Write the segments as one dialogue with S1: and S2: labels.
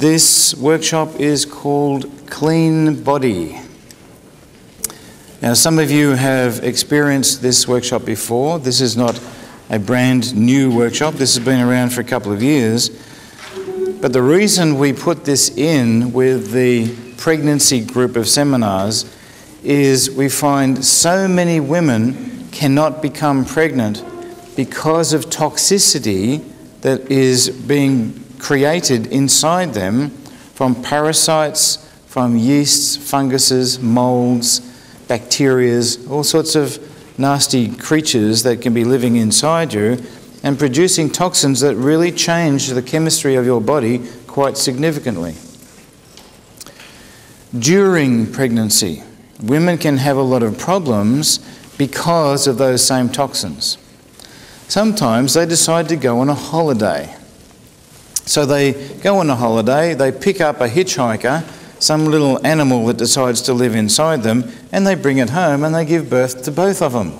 S1: This workshop is called Clean Body. Now, some of you have experienced this workshop before. This is not a brand new workshop. This has been around for a couple of years. But the reason we put this in with the pregnancy group of seminars is we find so many women cannot become pregnant because of toxicity that is being created inside them from parasites, from yeasts, funguses, molds, bacterias, all sorts of nasty creatures that can be living inside you and producing toxins that really change the chemistry of your body quite significantly. During pregnancy, women can have a lot of problems because of those same toxins. Sometimes they decide to go on a holiday. So they go on a holiday, they pick up a hitchhiker, some little animal that decides to live inside them, and they bring it home and they give birth to both of them.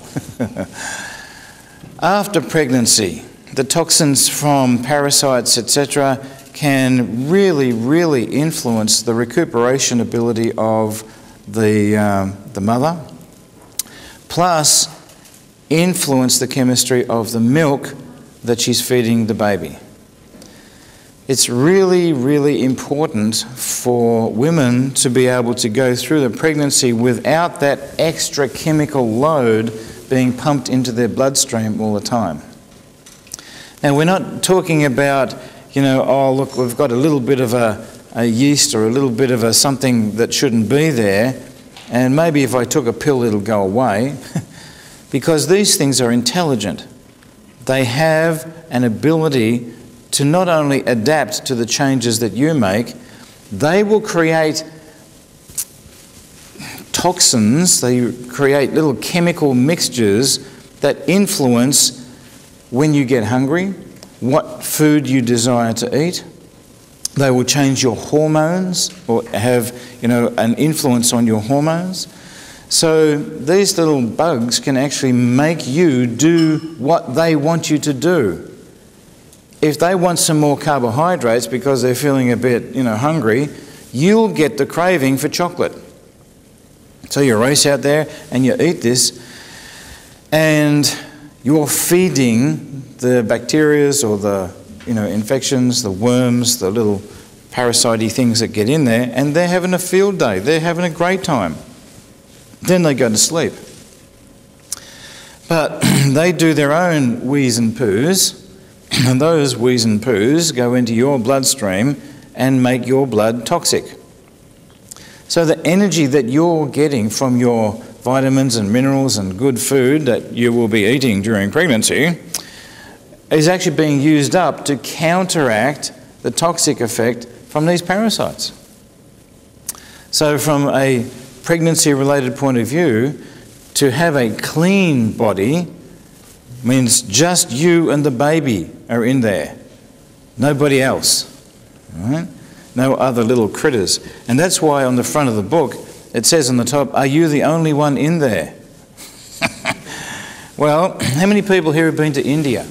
S1: After pregnancy, the toxins from parasites, etc., can really influence the recuperation ability of the mother, plus influence the chemistry of the milk that she's feeding the baby. It's really important for women to be able to go through the pregnancy without that extra chemical load being pumped into their bloodstream all the time. Now, we're not talking about, oh look, we've got a little bit of a yeast or a little bit of a something that shouldn't be there, and maybe if I took a pill it'll go away. Because these things are intelligent. They have an ability to not only adapt to the changes that you make, they will create toxins, they create little chemical mixtures that influence when you get hungry, what food you desire to eat. They will change your hormones or have, an influence on your hormones. So these little bugs can actually make you do what they want you to do. If they want some more carbohydrates because they're feeling a bit, hungry, you'll get the craving for chocolate. So you race out there and you eat this, and you're feeding the bacteria or the, infections, the worms, the little parasite-y things that get in there, and they're having a field day. They're having a great time. Then they go to sleep. But they do their own wheeze and poos, and those wheeze and poos go into your bloodstream and make your blood toxic. So the energy that you're getting from your vitamins and minerals and good food that you will be eating during pregnancy is actually being used up to counteract the toxic effect from these parasites. So from a pregnancy-related point of view, to have a clean body means just you and the baby are in there. Nobody else. All right? No other little critters. And that's why on the front of the book it says on the top, "Are you the only one in there?" Well, how many people here have been to India?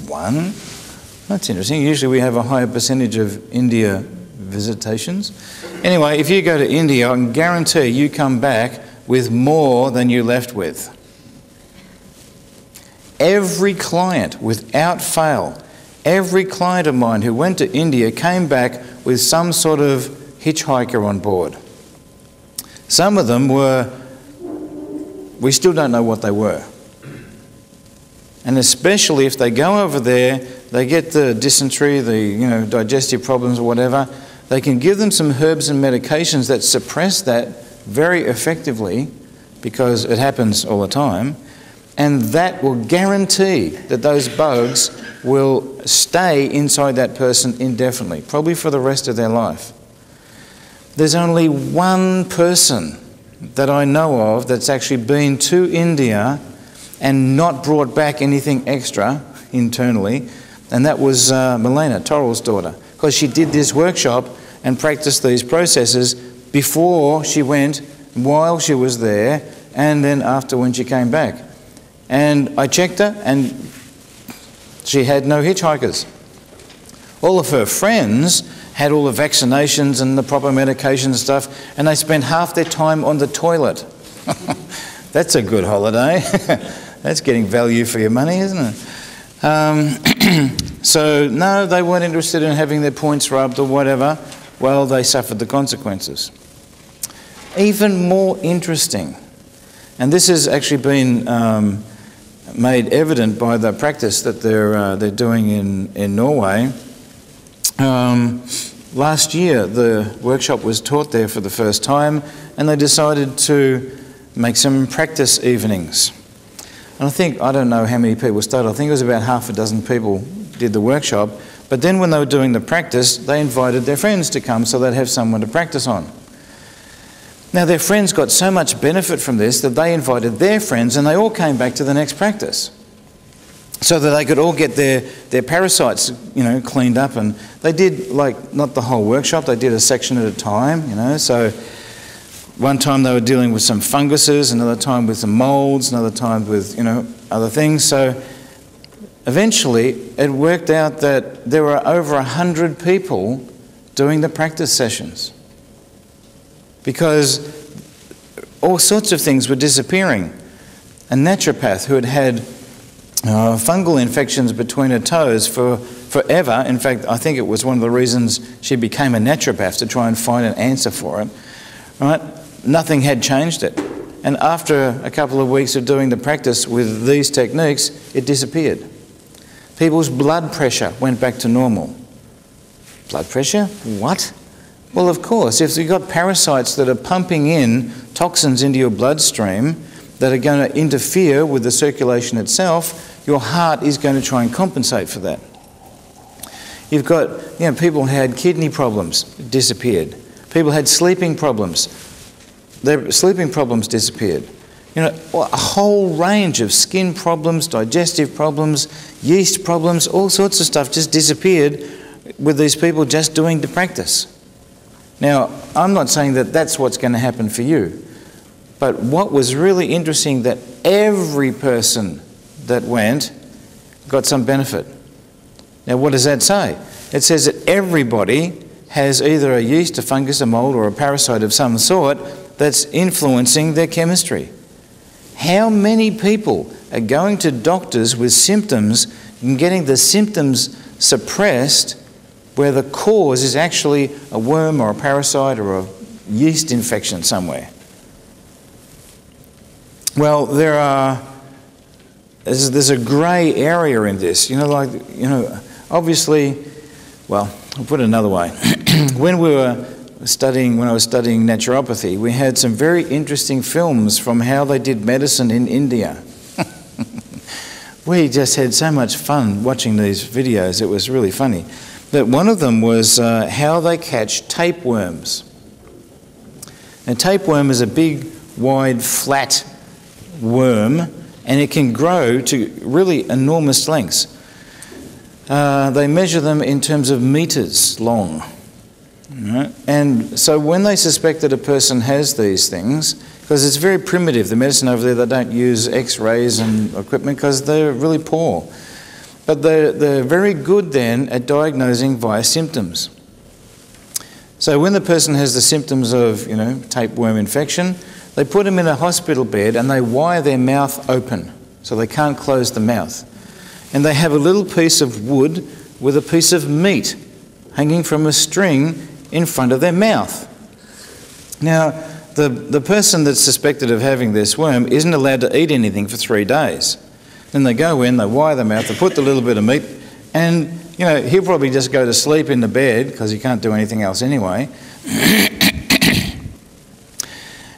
S1: One. That's interesting. Usually we have a higher percentage of India visitations. Anyway, if you go to India, I can guarantee you come back with more than you left with. Every client, without fail, every client of mine who went to India came back with some sort of hitchhiker on board. Some of them were, we still don't know what they were. And especially if they go over there, they get the dysentery, the digestive problems or whatever, they can give them some herbs and medications that suppress that very effectively, because it happens all the time, and that will guarantee that those bugs will stay inside that person indefinitely, probably for the rest of their life. There's only one person that I know of that's actually been to India and not brought back anything extra internally, and that was Milena, Torrell's daughter, because she did this workshop and practiced these processes before she went, while she was there, and then after when she came back. And I checked her and she had no hitchhikers. All of her friends had all the vaccinations and the proper medication and stuff, and they spent half their time on the toilet. That's a good holiday. That's getting value for your money, isn't it? So, no, they weren't interested in having their points rubbed or whatever. Well, they suffered the consequences. Even more interesting, and this has actually been made evident by the practice that they're doing in Norway. Last year, the workshop was taught there for the first time, and they decided to make some practice evenings. And I don't know how many people started. I think it was about half a dozen people did the workshop. But then when they were doing the practice, they invited their friends to come so they'd have someone to practice on. Now, their friends got so much benefit from this that they invited their friends, and they all came back to the next practice so that they could all get their parasites, cleaned up. And they did, not the whole workshop, they did a section at a time, So one time they were dealing with some funguses, another time with some molds, another time with, other things. So eventually it worked out that there were over 100 people doing the practice sessions because all sorts of things were disappearing. A naturopath who had had fungal infections between her toes for forever, in fact, I think it was one of the reasons she became a naturopath, to try and find an answer for it, right? Nothing had changed it. And after a couple of weeks of doing the practice with these techniques, it disappeared. People's blood pressure went back to normal. Blood pressure? What? Well, of course, if you've got parasites that are pumping in toxins into your bloodstream that are going to interfere with the circulation itself, your heart is going to try and compensate for that. You've got, people who had kidney problems, disappeared. People had sleeping problems. Their sleeping problems disappeared. A whole range of skin problems, digestive problems, yeast problems, all sorts of stuff just disappeared with these people just doing the practice. Now, I'm not saying that that's what's going to happen for you, but what was really interesting, that every person that went got some benefit. Now, what does that say? It says that everybody has either a yeast, a fungus, a mold, or a parasite of some sort that's influencing their chemistry. How many people are going to doctors with symptoms and getting the symptoms suppressed where the cause is actually a worm or a parasite or a yeast infection somewhere? Well, there's a grey area in this. Obviously, well, I'll put it another way. When I was studying naturopathy, we had some very interesting films from how they did medicine in India. We just had so much fun watching these videos. It was really funny. But one of them was how they catch tapeworms. Now, tapeworm is a big, wide, flat worm, and it can grow to really enormous lengths. They measure them in terms of meters long. Right? And so when they suspect that a person has these things, because it's very primitive, the medicine over there, they don't use x-rays and equipment because they're really poor. But they're very good then at diagnosing via symptoms. So when the person has the symptoms of, tapeworm infection, they put them in a hospital bed and they wire their mouth open so they can't close the mouth. And they have a little piece of wood with a piece of meat hanging from a string in front of their mouth. Now, the person that's suspected of having this worm isn't allowed to eat anything for 3 days. Then they go in, they wire the mouth, they put the little bit of meat, and, he'll probably just go to sleep in the bed because he can't do anything else anyway.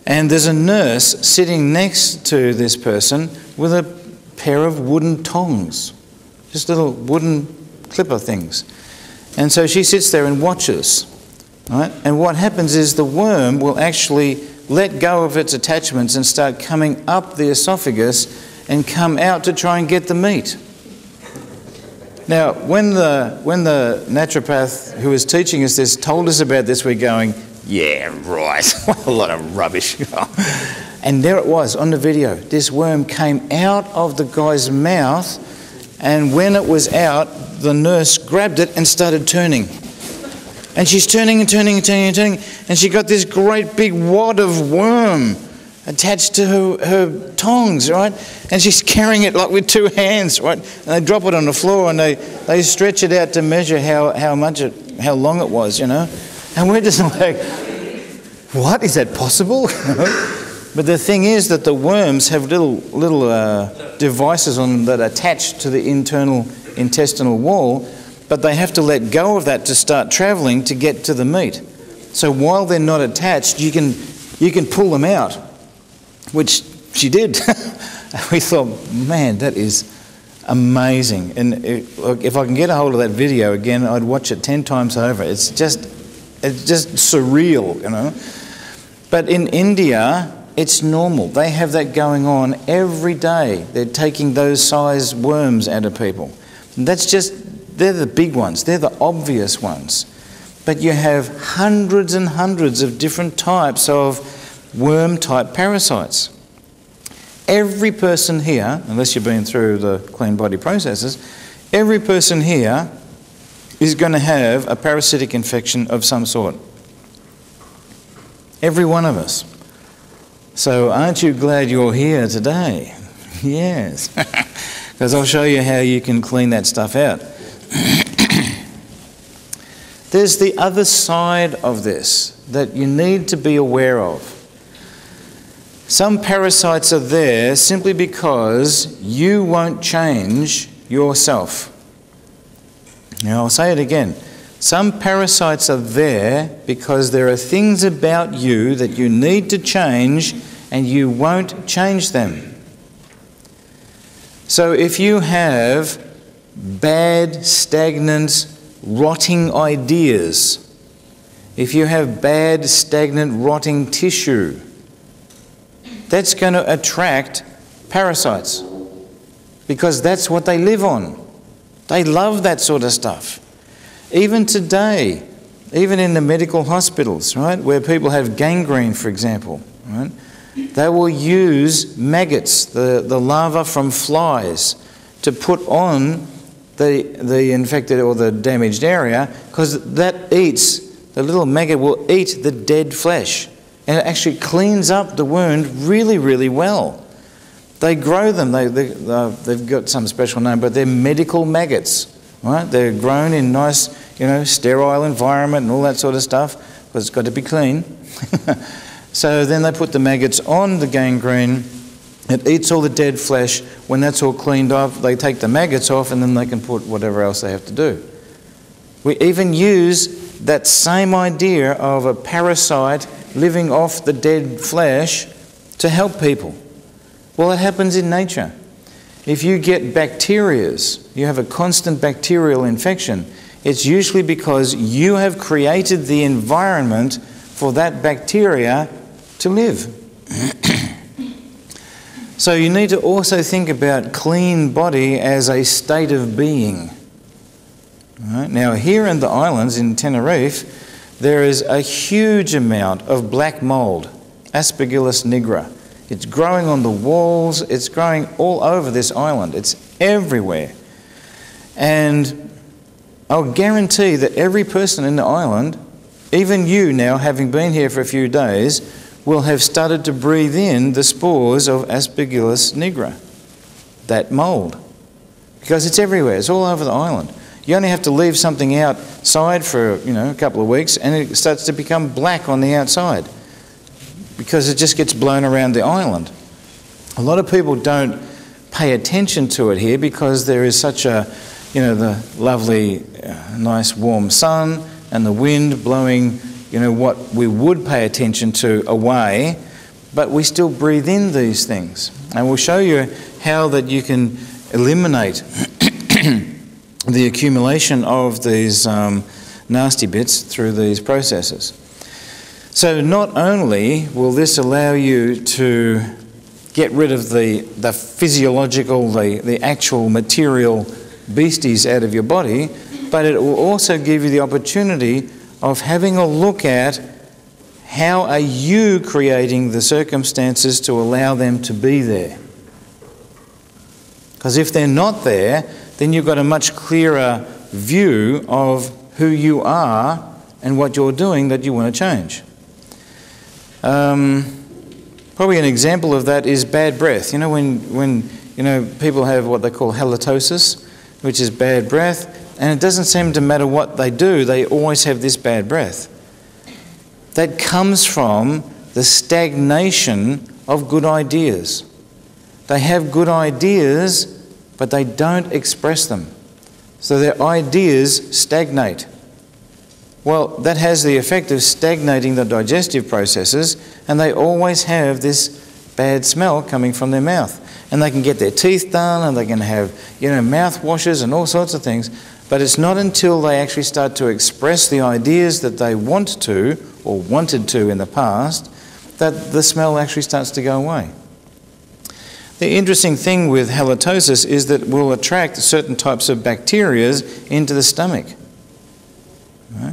S1: And there's a nurse sitting next to this person with a pair of wooden tongs, just little wooden clipper things. And so she sits there and watches. Right? And what happens is the worm will actually let go of its attachments and start coming up the esophagus and come out to try and get the meat. Now, when the naturopath who was teaching us this told us about this, we're going, yeah, right, what a lot of rubbish. And there it was on the video. This worm came out of the guy's mouth And when it was out, the nurse grabbed it and started turning. And she's turning and turning and turning and turning, and she got this great big wad of worm attached to her tongs, right? And she's carrying it like with 2 hands, right? And they drop it on the floor and they stretch it out to measure how long it was, you know? And we're just like, what? Is that possible? But the thing is that the worms have little devices on them that attach to the internal intestinal wall, but they have to let go of that to start travelling to get to the meat. So while they're not attached, you can pull them out, which she did. We thought, man, that is amazing. And if I can get a hold of that video again, I'd watch it 10 times over. It's just surreal, you know. But in India, it's normal. They have that going on every day. They're taking those size worms out of people. And they're the big ones. They're the obvious ones. But you have hundreds and hundreds of different types of worm-type parasites. Every person here, unless you've been through the clean body processes, every person here is going to have a parasitic infection of some sort. Every one of us. So aren't you glad you're here today? Yes. Because I'll show you how you can clean that stuff out. There's the other side of this that you need to be aware of. Some parasites are there simply because you won't change yourself. Now, I'll say it again. Some parasites are there because there are things about you that you need to change and you won't change them. So if you have bad, stagnant, rotting ideas, if you have bad, stagnant, rotting tissue, that's going to attract parasites because that's what they live on. They love that sort of stuff. Even today, even in the medical hospitals, right, where people have gangrene, for example, right, they will use maggots, the larvae from flies, to put on the infected or the damaged area, because that eats, the little maggot will eat the dead flesh, and it actually cleans up the wound really, really well. They grow them, they've got some special name, but they're medical maggots, right? They're grown in nice, sterile environment and all that sort of stuff, because it's got to be clean. So then they put the maggots on the gangrene. It eats all the dead flesh. When that's all cleaned up, they take the maggots off and then they can put whatever else they have to do. We even use that same idea of a parasite living off the dead flesh to help people. Well, it happens in nature. If you get bacterias, you have a constant bacterial infection, it's usually because you have created the environment for that bacteria to live. So you need to also think about clean body as a state of being. Right? Now here in the islands, in Tenerife, there is a huge amount of black mould, Aspergillus nigra. It's growing on the walls, it's growing all over this island, it's everywhere. And I'll guarantee that every person in the island, even you now, having been here for a few days, will have started to breathe in the spores of Aspergillus nigra, that mould. Because it's everywhere, it's all over the island. You only have to leave something outside for a couple of weeks and it starts to become black on the outside because it just gets blown around the island. A lot of people don't pay attention to it here because there is such a, the lovely, nice warm sun and the wind blowing, what we would pay attention to away, but we still breathe in these things. And we'll show you how that you can eliminate the accumulation of these nasty bits through these processes. So not only will this allow you to get rid of the physiological, the actual material beasties out of your body, but it will also give you the opportunity of having a look at how are you creating the circumstances to allow them to be there. Because if they're not there, then you've got a much clearer view of who you are and what you're doing that you want to change. Probably an example of that is bad breath. You know, when people have what they call halitosis, which is bad breath, and it doesn't seem to matter what they do, they always have this bad breath. That comes from the stagnation of good ideas. They have good ideas, but they don't express them. So their ideas stagnate. Well, that has the effect of stagnating the digestive processes, and they always have this bad smell coming from their mouth. And they can get their teeth done, and they can have, mouth washes and all sorts of things. But it's not until they actually start to express the ideas that they want to, or wanted to in the past, that the smell actually starts to go away. The interesting thing with halitosis is that it will attract certain types of bacteria into the stomach.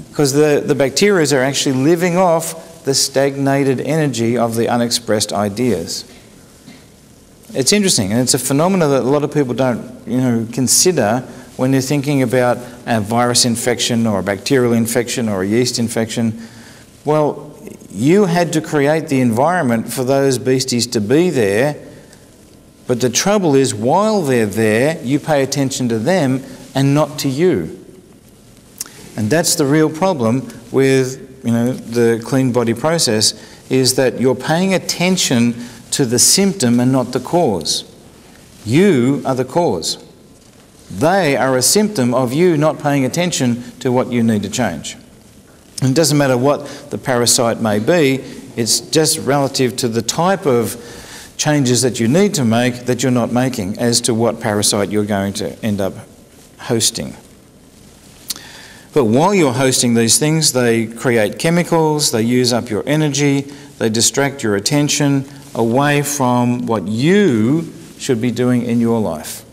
S1: Because the bacteria are actually living off the stagnated energy of the unexpressed ideas. It's interesting, and it's a phenomenon that a lot of people don't, consider when they're thinking about a virus infection or a bacterial infection or a yeast infection. Well, you had to create the environment for those beasties to be there, but the trouble is, while they're there, you pay attention to them and not to you. And that's the real problem with, the clean body process, is that you're paying attention to the symptom and not the cause. You are the cause. They are a symptom of you not paying attention to what you need to change. And it doesn't matter what the parasite may be, it's just relative to the type of changes that you need to make that you're not making as to what parasite you're going to end up hosting. But while you're hosting these things, they create chemicals, they use up your energy, they distract your attention away from what you should be doing in your life.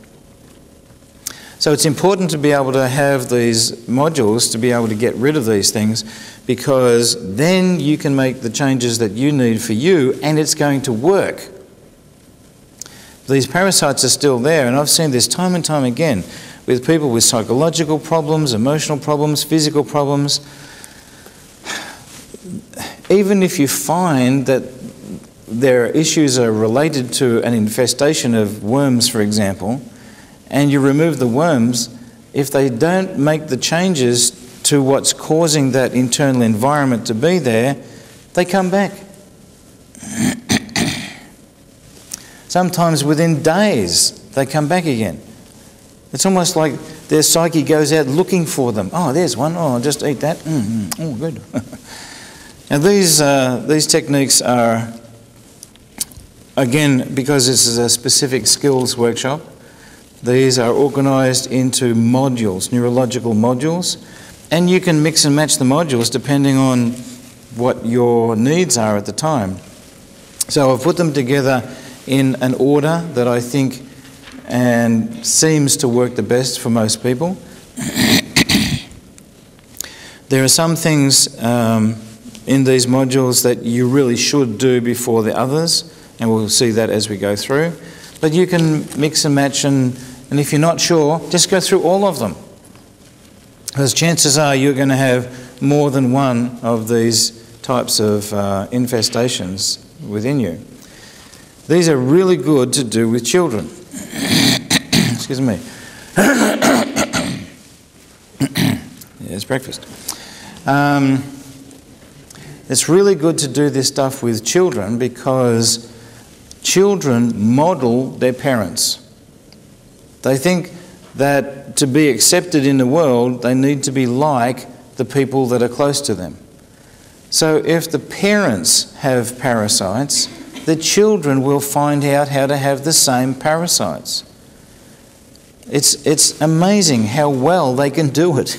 S1: So it's important to be able to have these modules to be able to get rid of these things, because then you can make the changes that you need for you, and it's going to work. These parasites are still there, and I've seen this time and time again with people with psychological problems, emotional problems, physical problems. Even if you find that their issues are related to an infestation of worms, for example, and you remove the worms, if they don't make the changes to what's causing that internal environment to be there, they come back. Sometimes within days, they come back again. It's almost like their psyche goes out looking for them. Oh, there's one. Oh, I'll just eat that. Oh, good. And these techniques are, again, because this is a specific skills workshop, these are organised into modules, neurological modules, and you can mix and match the modules depending on what your needs are at the time. So I've put them together in an order that I think and seems to work the best for most people. There are some things in these modules that you really should do before the others, and we'll see that as we go through. But you can mix and match, and if you're not sure, just go through all of them. Because chances are you're going to have more than one of these types of infestations within you. These are really good to do with children. Excuse me. Yeah, it's breakfast. It's really good to do this stuff with children because children model their parents. They think that to be accepted in the world, they need to be like the people that are close to them. So if the parents have parasites, the children will find out how to have the same parasites. It's amazing how well they can do it,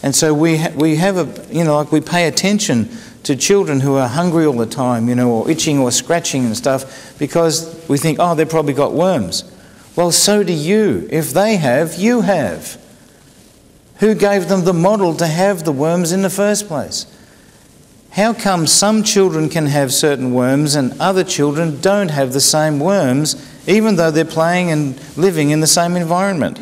S1: And so we have a, like we pay attention to children who are hungry all the time, or itching or scratching and stuff, because we think, oh, they've probably got worms. Well, so do you. If they have, you have. Who gave them the model to have the worms in the first place? How come some children can have certain worms and other children don't have the same worms, even though they're playing and living in the same environment?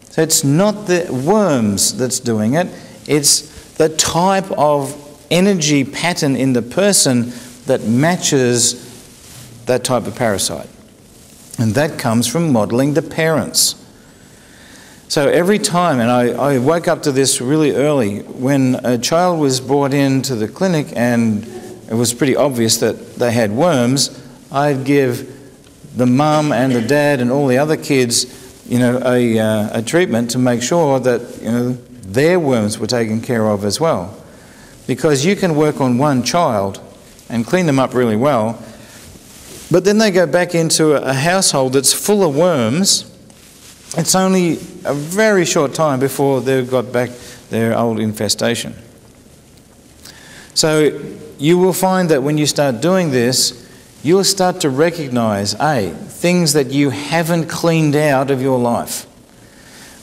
S1: So it's not the worms that's doing it, it's the type of energy pattern in the person that matches that type of parasite. And that comes from modelling the parents. So every time, and I woke up to this really early, when a child was brought into the clinic and it was pretty obvious that they had worms, I'd give the mum and the dad and all the other kids, a treatment to make sure that, their worms were taken care of as well. Because you can work on one child and clean them up really well, but then they go back into a household that's full of worms. It's only a very short time before they've got back their old infestation. So you will find that when you start doing this, you'll start to recognise, things that you haven't cleaned out of your life.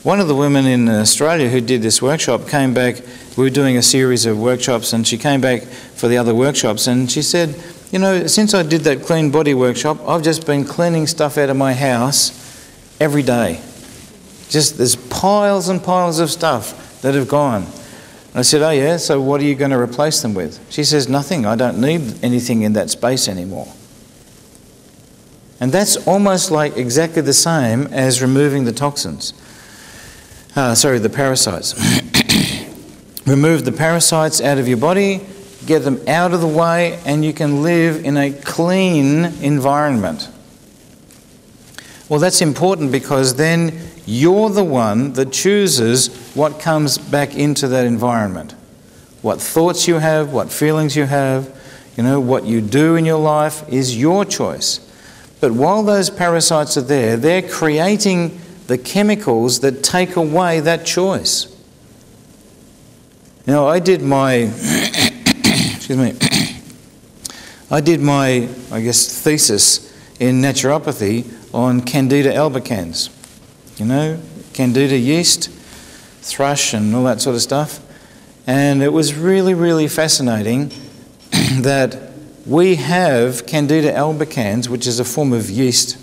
S1: One of the women in Australia who did this workshop came back. We were doing a series of workshops, and she came back for the other workshops, and she said, since I did that clean body workshop, I've just been cleaning stuff out of my house every day. Just there's piles and piles of stuff that have gone. I said, oh yeah, so what are you going to replace them with? She says, nothing. I don't need anything in that space anymore. And that's almost like exactly the same as removing the toxins. The parasites. Remove the parasites out of your body, get them out of the way, and you can live in a clean environment. Well, that's important because then you're the one that chooses what comes back into that environment. What thoughts you have, what feelings you have, what you do in your life is your choice. But while those parasites are there, they're creating the chemicals that take away that choice. I did my, thesis in naturopathy on Candida albicans. Candida yeast, thrush and all that sort of stuff. And it was really, really fascinating that we have Candida albicans, which is a form of yeast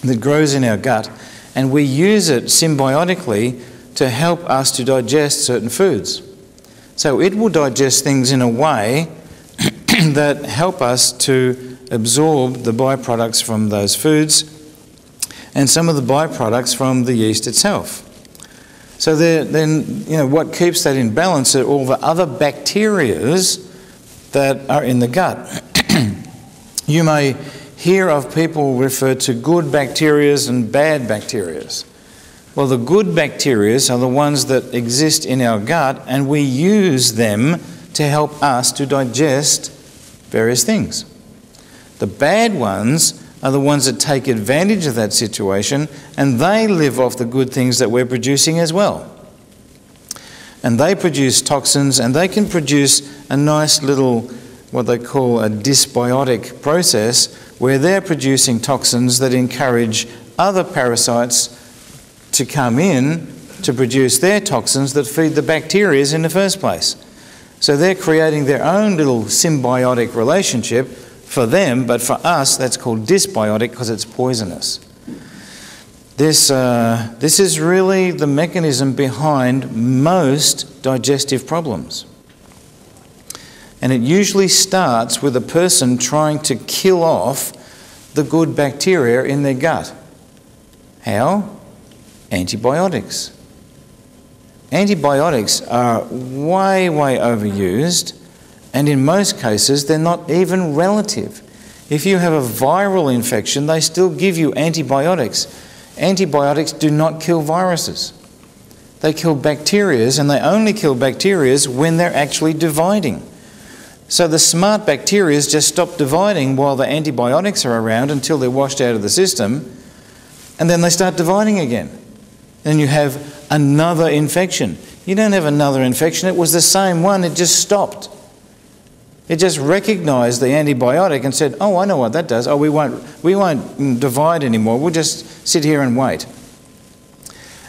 S1: that grows in our gut, and we use it symbiotically to help us to digest certain foods. So it will digest things in a way that help us to absorb the byproducts from those foods and some of the byproducts from the yeast itself. So then, what keeps that in balance are all the other bacterias that are in the gut. You may hear of people refer to good bacterias and bad bacterias. Well, the good bacterias are the ones that exist in our gut, and we use them to help us to digest various things. The bad ones are the ones that take advantage of that situation, and they live off the good things that we're producing as well. And they produce toxins, and they can produce a nice little, what they call a dysbiotic process, where they're producing toxins that encourage other parasites to come in to produce their toxins that feed the bacteria in the first place. So they're creating their own little symbiotic relationship for them, but for us that's called dysbiotic because it's poisonous. This is really the mechanism behind most digestive problems. And it usually starts with a person trying to kill off the good bacteria in their gut. How? Antibiotics. Antibiotics are way, way overused, and in most cases they're not even relative. If you have a viral infection, they still give you antibiotics. Antibiotics do not kill viruses. They kill bacteria, and they only kill bacteria when they're actually dividing. So the smart bacteria just stop dividing while the antibiotics are around until they're washed out of the system, and then they start dividing again. And you have another infection. You don't have another infection. It was the same one. It just stopped. It just recognised the antibiotic and said, oh, I know what that does. Oh, we won't divide anymore. We'll just sit here and wait.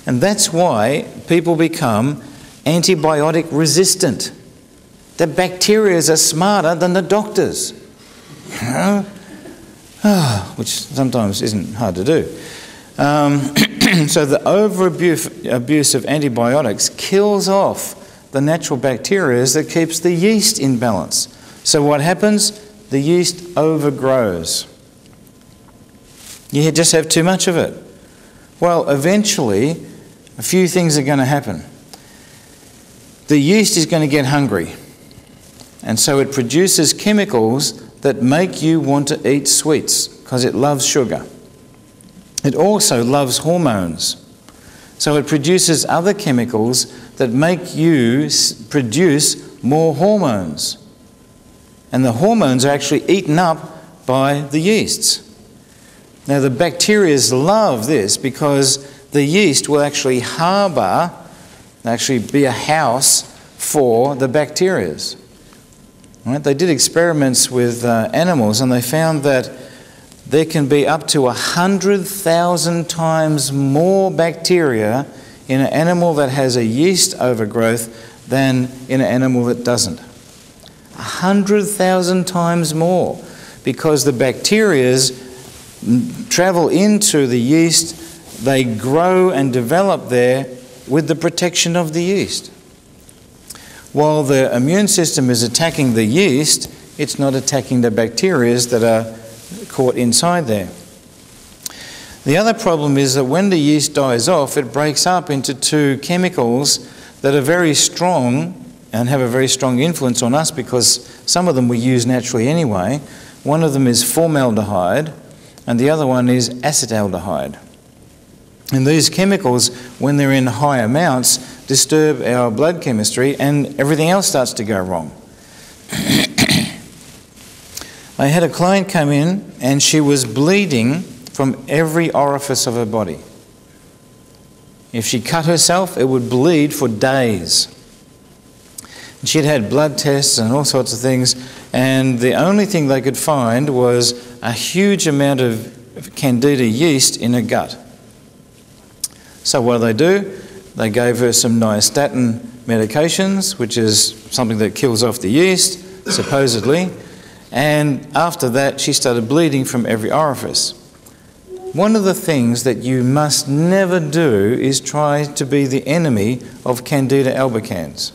S1: And that's why people become antibiotic resistant. The bacteria are smarter than the doctors. Which sometimes isn't hard to do. So the overabuse of antibiotics kills off the natural bacteria that keeps the yeast in balance. So what happens? The yeast overgrows. You just have too much of it. Well, eventually, a few things are going to happen. The yeast is going to get hungry, and so it produces chemicals that make you want to eat sweets because it loves sugar. It also loves hormones. So it produces other chemicals that make you produce more hormones. And the hormones are actually eaten up by the yeasts. Now the bacteria love this because the yeast will actually harbour, actually be a house for the bacteria. Right? They did experiments with animals, and they found that there can be up to 100,000 times more bacteria in an animal that has a yeast overgrowth than in an animal that doesn't. 100,000 times more, because the bacteria travel into the yeast, they grow and develop there with the protection of the yeast. While the immune system is attacking the yeast, it's not attacking the bacteria that are caught inside there. The other problem is that when the yeast dies off, it breaks up into two chemicals that are very strong and have a very strong influence on us, because some of them we use naturally anyway. One of them is formaldehyde and the other one is acetaldehyde. And these chemicals, when they're in high amounts, disturb our blood chemistry and everything else starts to go wrong. I had a client come in and she was bleeding from every orifice of her body. If she cut herself, it would bleed for days. She'd had blood tests and all sorts of things, and the only thing they could find was a huge amount of candida yeast in her gut. So what do? They gave her some nystatin medications, which is something that kills off the yeast, supposedly, and after that she started bleeding from every orifice. One of the things that you must never do is try to be the enemy of Candida albicans,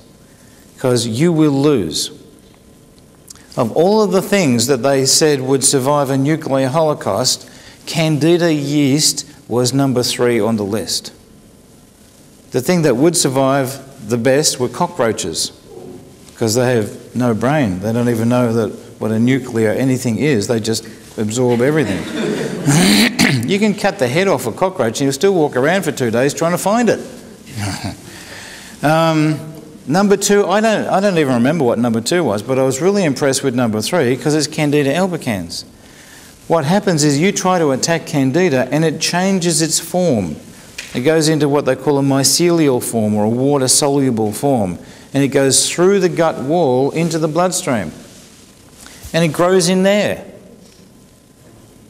S1: because you will lose. Of all of the things that they said would survive a nuclear holocaust, Candida yeast was number 3 on the list. The thing that would survive the best were cockroaches, because they have no brain. They don't even know that what a nuclear anything is. They just absorb everything. You can cut the head off a cockroach and you'll still walk around for 2 days trying to find it. Number 2, I don't even remember what number 2 was, but I was really impressed with number 3 because it's Candida albicans. What happens is you try to attack Candida and it changes its form. It goes into what they call a mycelial form, or a water-soluble form, and it goes through the gut wall into the bloodstream. And it grows in there.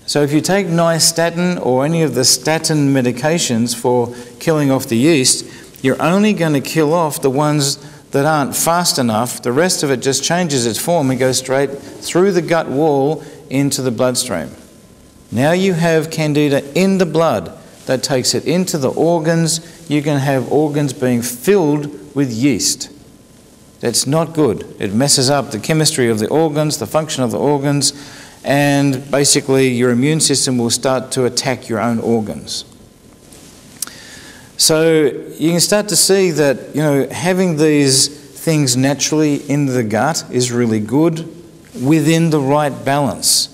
S1: So if you take nystatin or any of the statin medications for killing off the yeast, you're only going to kill off the ones that aren't fast enough. The rest of it just changes its form and goes straight through the gut wall into the bloodstream. Now you have Candida in the blood. That takes it into the organs. You can have organs being filled with yeast. That's not good. It messes up the chemistry of the organs, the function of the organs, and basically your immune system will start to attack your own organs. So you can start to see that, having these things naturally in the gut is really good within the right balance.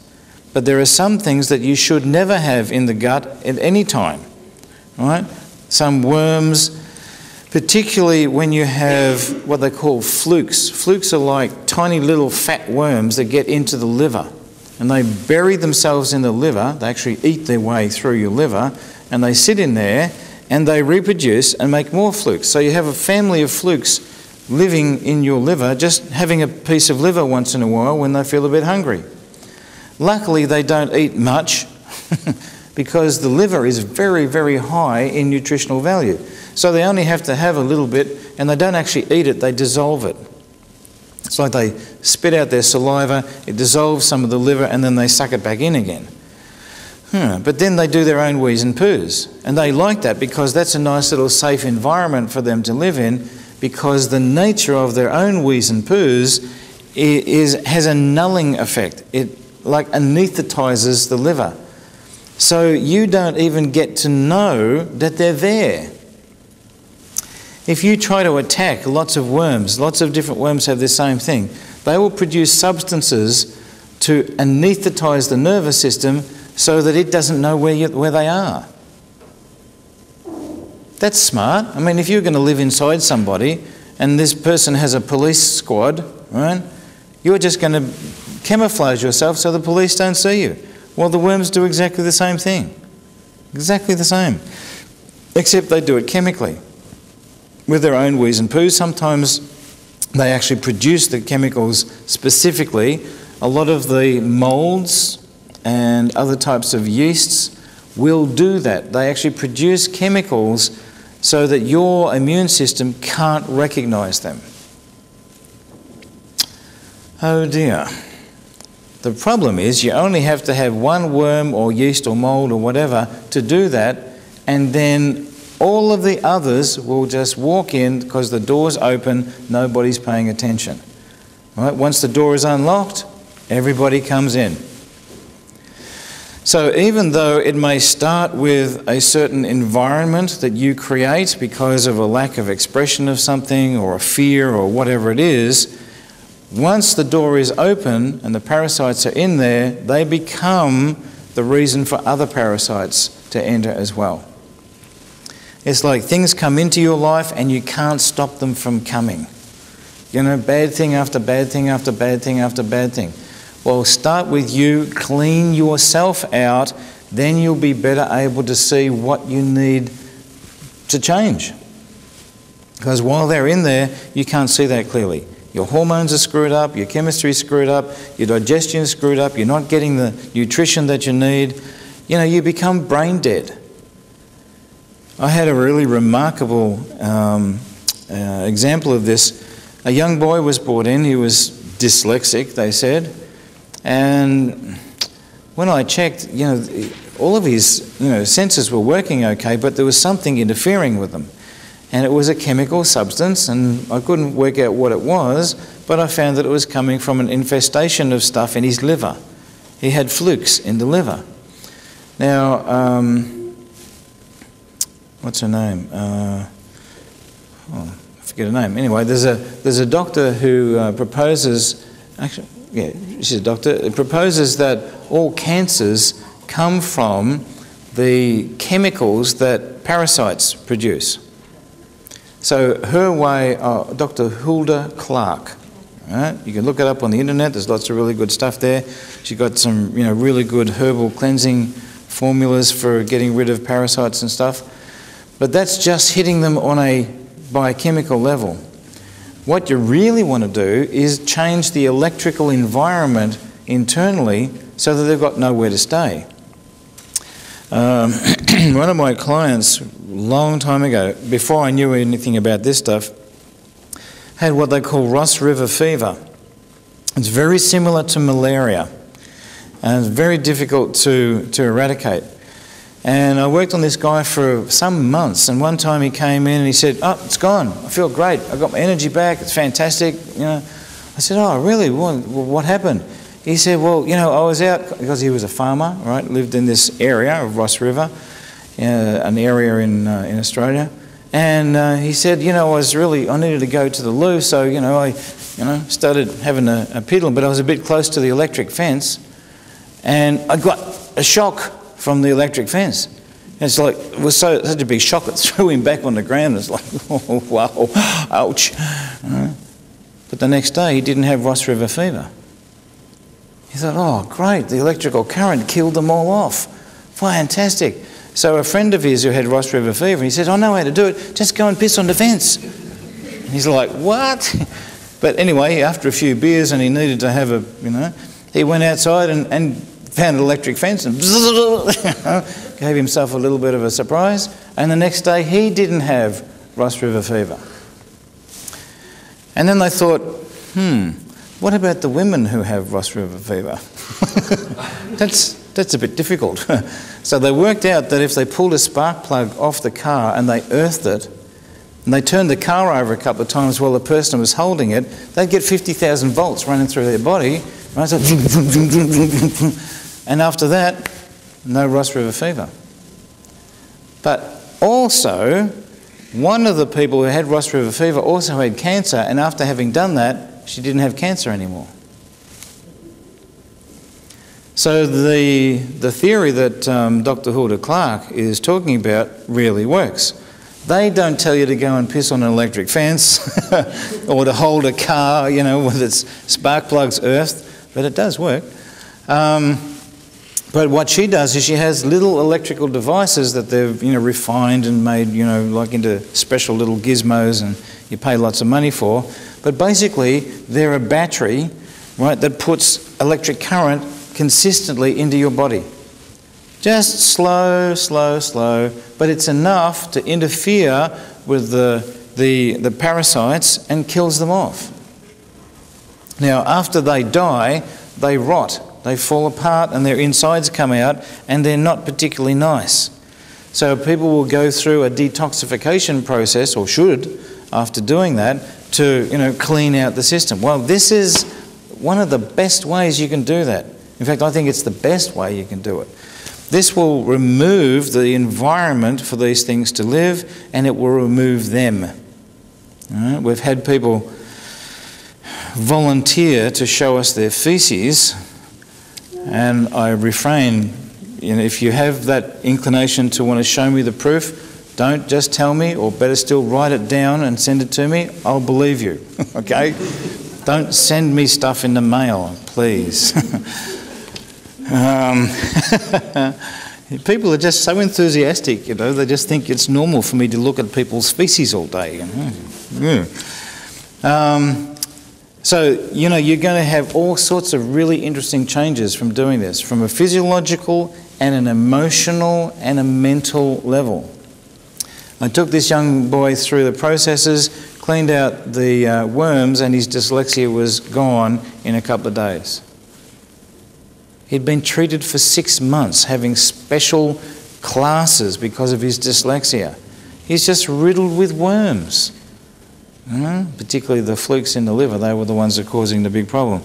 S1: But there are some things that you should never have in the gut at any time, right? Some worms, particularly when you have what they call flukes. Flukes are like tiny little fat worms that get into the liver, and they bury themselves in the liver. They actually eat their way through your liver, and they sit in there and they reproduce and make more flukes. So you have a family of flukes living in your liver, just having a piece of liver once in a while when they feel a bit hungry. Luckily, they don't eat much because the liver is very, very high in nutritional value. So they only have to have a little bit, and they don't actually eat it, they dissolve it. It's like they spit out their saliva, it dissolves some of the liver, and then they suck it back in again. But then they do their own wheeze and poos. And they like that because that's a nice little safe environment for them to live in, because the nature of their own wheeze and poos has a nulling effect. It like anaesthetizes the liver. So you don't even get to know that they're there. If you try to attack lots of worms, lots of different worms have this same thing. They will produce substances to anaesthetize the nervous system so that it doesn't know where they are. That's smart. I mean, if you're going to live inside somebody and this person has a police squad, right, you're just going to camouflage yourself so the police don't see you. Well, the worms do exactly the same thing. Exactly the same. Except they do it chemically. With their own wheeze and poo, sometimes they actually produce the chemicals specifically. A lot of the moulds and other types of yeasts will do that. They actually produce chemicals so that your immune system can't recognize them. Oh dear. The problem is you only have to have one worm or yeast or mould or whatever to do that, and then all of the others will just walk in because the door's open, nobody's paying attention. Right? Once the door is unlocked, everybody comes in. So even though it may start with a certain environment that you create because of a lack of expression of something or a fear or whatever it is, once the door is open and the parasites are in there, they become the reason for other parasites to enter as well. It's like things come into your life and you can't stop them from coming. You know, bad thing after bad thing after bad thing after bad thing. Well, start with you, clean yourself out, then you'll be better able to see what you need to change. Because while they're in there, you can't see that clearly. Your hormones are screwed up, your chemistry is screwed up, your digestion is screwed up, you're not getting the nutrition that you need. You know, you become brain dead. I had a really remarkable example of this. A young boy was brought in, he was dyslexic, they said, and when I checked, you know, all of his, senses were working okay, but there was something interfering with them. And it was a chemical substance, and I couldn't work out what it was, but I found that it was coming from an infestation of stuff in his liver. He had flukes in the liver. Now, what's her name? I forget her name. Anyway, there's a doctor who proposes, actually, yeah, she's a doctor, proposes that all cancers come from the chemicals that parasites produce. So her way, Dr. Hulda Clark, right? You can look it up on the internet, there's lots of really good stuff there. She's got some really good herbal cleansing formulas for getting rid of parasites and stuff. But that's just hitting them on a biochemical level. What you really want to do is change the electrical environment internally so that they've got nowhere to stay. One of my clients, a long time ago, before I knew anything about this stuff, had what they call Ross River fever. It's very similar to malaria, and it's very difficult to eradicate. And I worked on this guy for some months, and one time he came in and he said, "Oh, it's gone. I feel great. I got my energy back. It's fantastic." I said, "Oh, really? What happened?" He said, "Well, I was out," because he was a farmer, right? Lived in this area of Ross River, an area in Australia. And he said, I needed to go to the loo, so, I started having a piddle, but I was a bit close to the electric fence, and I got a shock from the electric fence. It's like, it was such a big shock, it threw him back on the ground. It's like, oh, wow, ouch. But the next day, he didn't have Ross River fever. He thought, oh, great, the electrical current killed them all off. Fantastic. So a friend of his who had Ross River fever, he said, I know how to do it, just go and piss on the fence. And he's like, what? But anyway, after a few beers and he needed to have he went outside and found an electric fence and gave himself a little bit of a surprise. And the next day he didn't have Ross River fever. And then they thought, what about the women who have Ross River fever? that's a bit difficult. So they worked out that if they pulled a spark plug off the car and they earthed it, and they turned the car over a couple of times while the person was holding it, they'd get 50,000 volts running through their body, right? So and after that, no Ross River fever. But also, one of the people who had Ross River fever also had cancer, and after having done that, she didn't have cancer anymore. So the theory that Dr. Hulda Clark is talking about really works. They don't tell you to go and piss on an electric fence or to hold a car, you know, with its spark plugs earthed, but it does work. But what she does is she has little electrical devices that they've, you know, refined and made, you know, like into special little gizmos, and you pay lots of money for. But basically, they're a battery, right, that puts electric current consistently into your body. Just slow, slow, slow, but it's enough to interfere with the parasites and kills them off. Now, after they die, they rot. They fall apart and their insides come out, and they're not particularly nice. So people will go through a detoxification process, or should, after doing that, to, you know, clean out the system. Well, this is one of the best ways you can do that. In fact, I think it's the best way you can do it. This will remove the environment for these things to live, and it will remove them. All right? We've had people volunteer to show us their feces, and I refrain. You know, if you have that inclination to want to show me the proof, don't just tell me, or better still, write it down and send it to me. I'll believe you, okay? Don't send me stuff in the mail, please. People are just so enthusiastic, you know, they just think it's normal for me to look at people's feces all day. So, you know, you're going to have all sorts of really interesting changes from doing this, from a physiological and an emotional and a mental level. I took this young boy through the processes, cleaned out the worms, and his dyslexia was gone in a couple of days. He'd been treated for 6 months, having special classes because of his dyslexia. He's just riddled with worms. Particularly the flukes in the liver, they were the ones that are causing the big problem.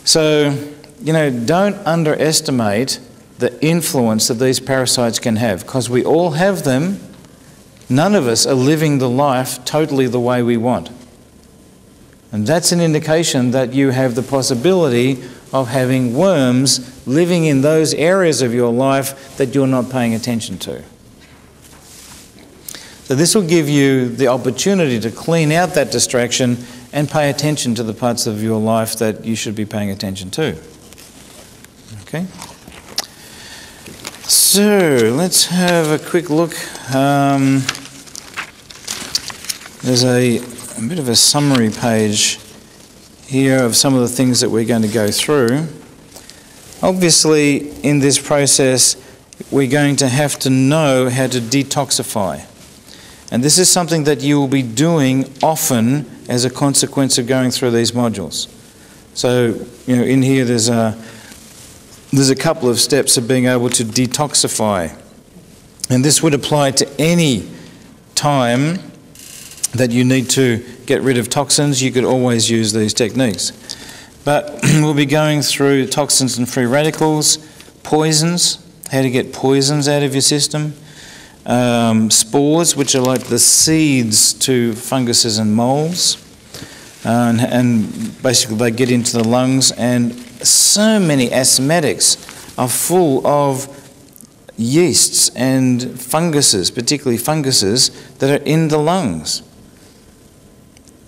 S1: So, you know, don't underestimate the influence that these parasites can have, because we all have them. None of us are living the life totally the way we want. And that's an indication that you have the possibility of having worms living in those areas of your life that you're not paying attention to. So this will give you the opportunity to clean out that distraction and pay attention to the parts of your life that you should be paying attention to. Okay? So let's have a quick look. There's a bit of a summary page here of some of the things that we're going to go through. Obviously, in this process, we're going to have to know how to detoxify. And this is something that you will be doing often as a consequence of going through these modules. So, you know, in here there's a couple of steps of being able to detoxify. And this would apply to any time that you need to get rid of toxins. You could always use these techniques. But we'll be going through toxins and free radicals, poisons, how to get poisons out of your system, spores, which are like the seeds to funguses and molds, and basically they get into the lungs, and so many asthmatics are full of yeasts and funguses, particularly funguses that are in the lungs.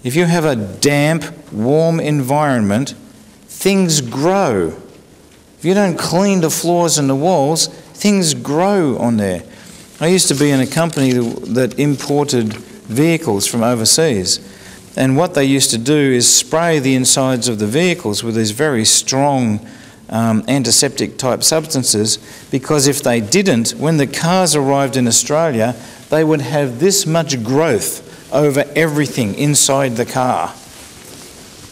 S1: If you have a damp, warm environment, things grow. If you don't clean the floors and the walls, things grow on there. I used to be in a company that imported vehicles from overseas, and what they used to do is spray the insides of the vehicles with these very strong antiseptic type substances, because if they didn't, when the cars arrived in Australia, they would have this much growth over everything inside the car.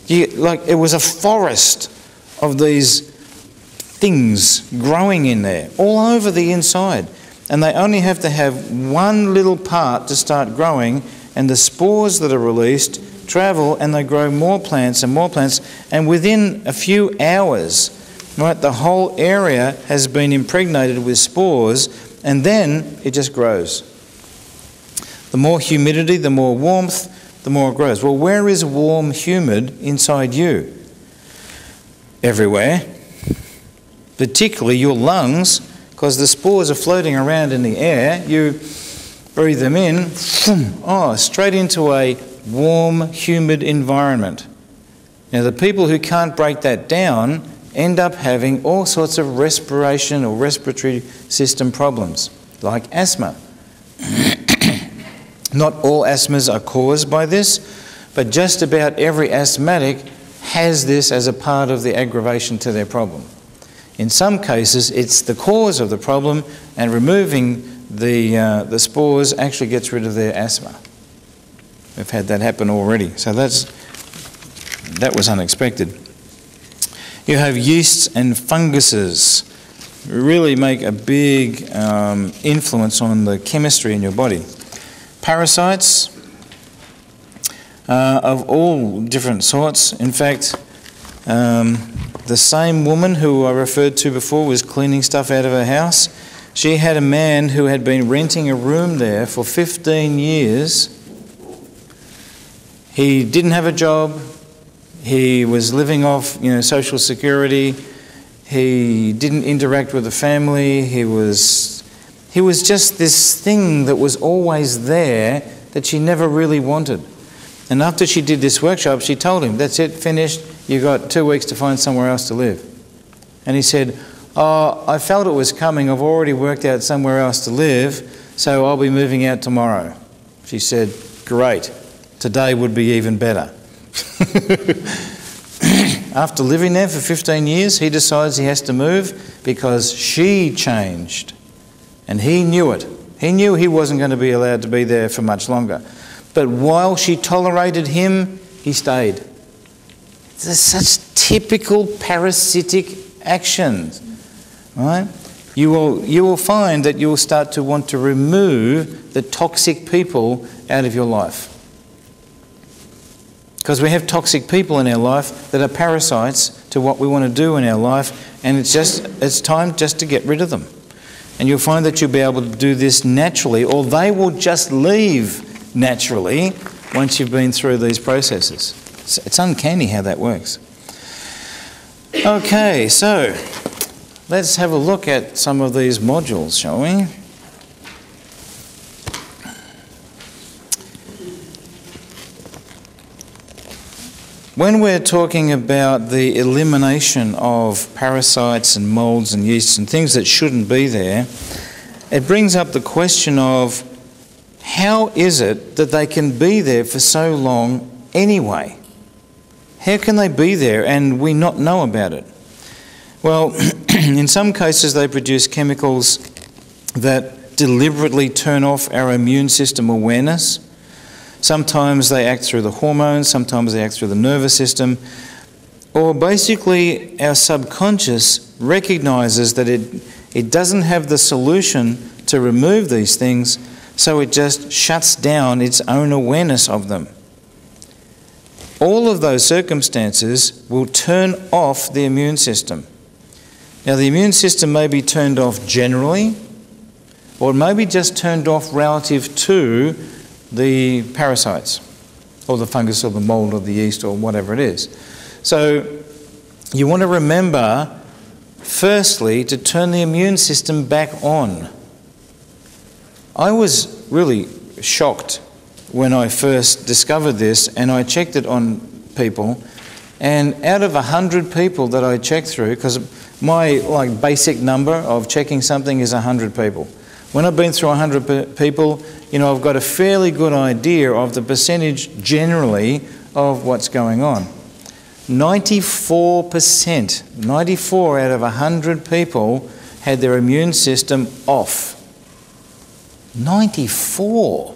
S1: Like it was a forest of these things growing in there, all over the inside. And they only have to have one little part to start growing, and the spores that are released travel and they grow more plants and more plants, and within a few hours, right, the whole area has been impregnated with spores, and then it just grows. The more humidity, the more warmth, the more it grows. Well, where is warm, humid inside you? Everywhere. Particularly your lungs, because the spores are floating around in the air. You breathe them in, straight into a warm, humid environment. Now, the people who can't break that down end up having all sorts of respiration or respiratory system problems, like asthma. Not all asthmas are caused by this, but just about every asthmatic has this as a part of the aggravation to their problem. In some cases, it's the cause of the problem, and removing the spores actually gets rid of their asthma. We've had that happen already, so that was unexpected. You have yeasts and funguses. Really make a big influence on the chemistry in your body. Parasites of all different sorts. In fact, the same woman who I referred to before was cleaning stuff out of her house. She had a man who had been renting a room there for 15 years. He didn't have a job. He was living off, Social Security. He didn't interact with the family. He was just this thing that was always there that she never really wanted. And after she did this workshop, she told him, "That's it, finished. You've got 2 weeks to find somewhere else to live." And he said, "Oh, I felt it was coming. I've already worked out somewhere else to live, so I'll be moving out tomorrow." She said, "Great. Today would be even better." After living there for 15 years, he decides he has to move because she changed. And he knew it. He knew he wasn't going to be allowed to be there for much longer. But while she tolerated him, he stayed. There's such typical parasitic actions, right? You will find that you will start to want to remove the toxic people out of your life. Because we have toxic people in our life that are parasites to what we want to do in our life, and it's time just to get rid of them. And you'll find that you'll be able to do this naturally, or they will just leave naturally once you've been through these processes. It's uncanny how that works. Okay, so let's have a look at some of these modules, shall we? When we're talking about the elimination of parasites and molds and yeasts and things that shouldn't be there, it brings up the question of how is it that they can be there for so long anyway? How can they be there and we not know about it? Well, in some cases they produce chemicals that deliberately turn off our immune system awareness. Sometimes they act through the hormones, sometimes they act through the nervous system, or basically our subconscious recognises that it doesn't have the solution to remove these things, so it just shuts down its own awareness of them. All of those circumstances will turn off the immune system. Now, the immune system may be turned off generally, or it may be just turned off relative to the parasites, or the fungus, or the mold, or the yeast, or whatever it is. So you want to remember, firstly, to turn the immune system back on. I was really shocked when I first discovered this, and I checked it on people, and out of 100 people that I checked through, because my basic number of checking something is 100 people. When I've been through 100 people, I've got a fairly good idea of the percentage generally of what's going on. 94%, 94 out of 100 people had their immune system off. 94.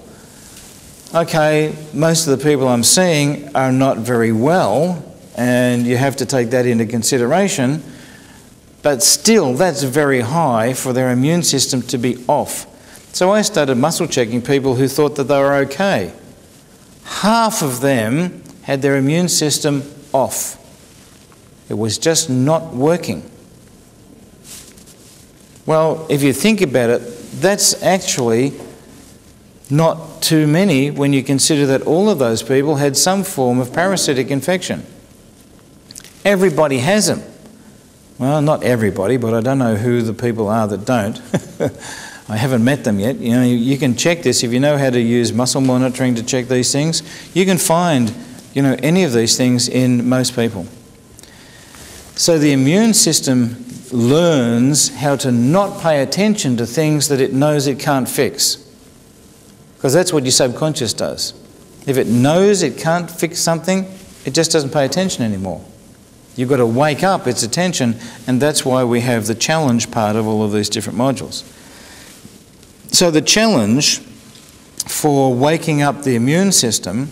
S1: Okay, most of the people I'm seeing are not very well, and you have to take that into consideration. But still, that's very high for their immune system to be off. So I started muscle checking people who thought that they were okay. Half of them had their immune system off. It was just not working. Well, if you think about it, that's actually not too many when you consider that all of those people had some form of parasitic infection. Everybody has them. Well, not everybody, but I don't know who the people are that don't. I haven't met them yet. You know, you can check this if you know how to use muscle monitoring to check these things. You can find, you know, any of these things in most people. So the immune system learns how to not pay attention to things that it knows it can't fix. Because that's what your subconscious does. If it knows it can't fix something, it just doesn't pay attention anymore. You've got to wake up its attention, and that's why we have the challenge part of all of these different modules. So the challenge for waking up the immune system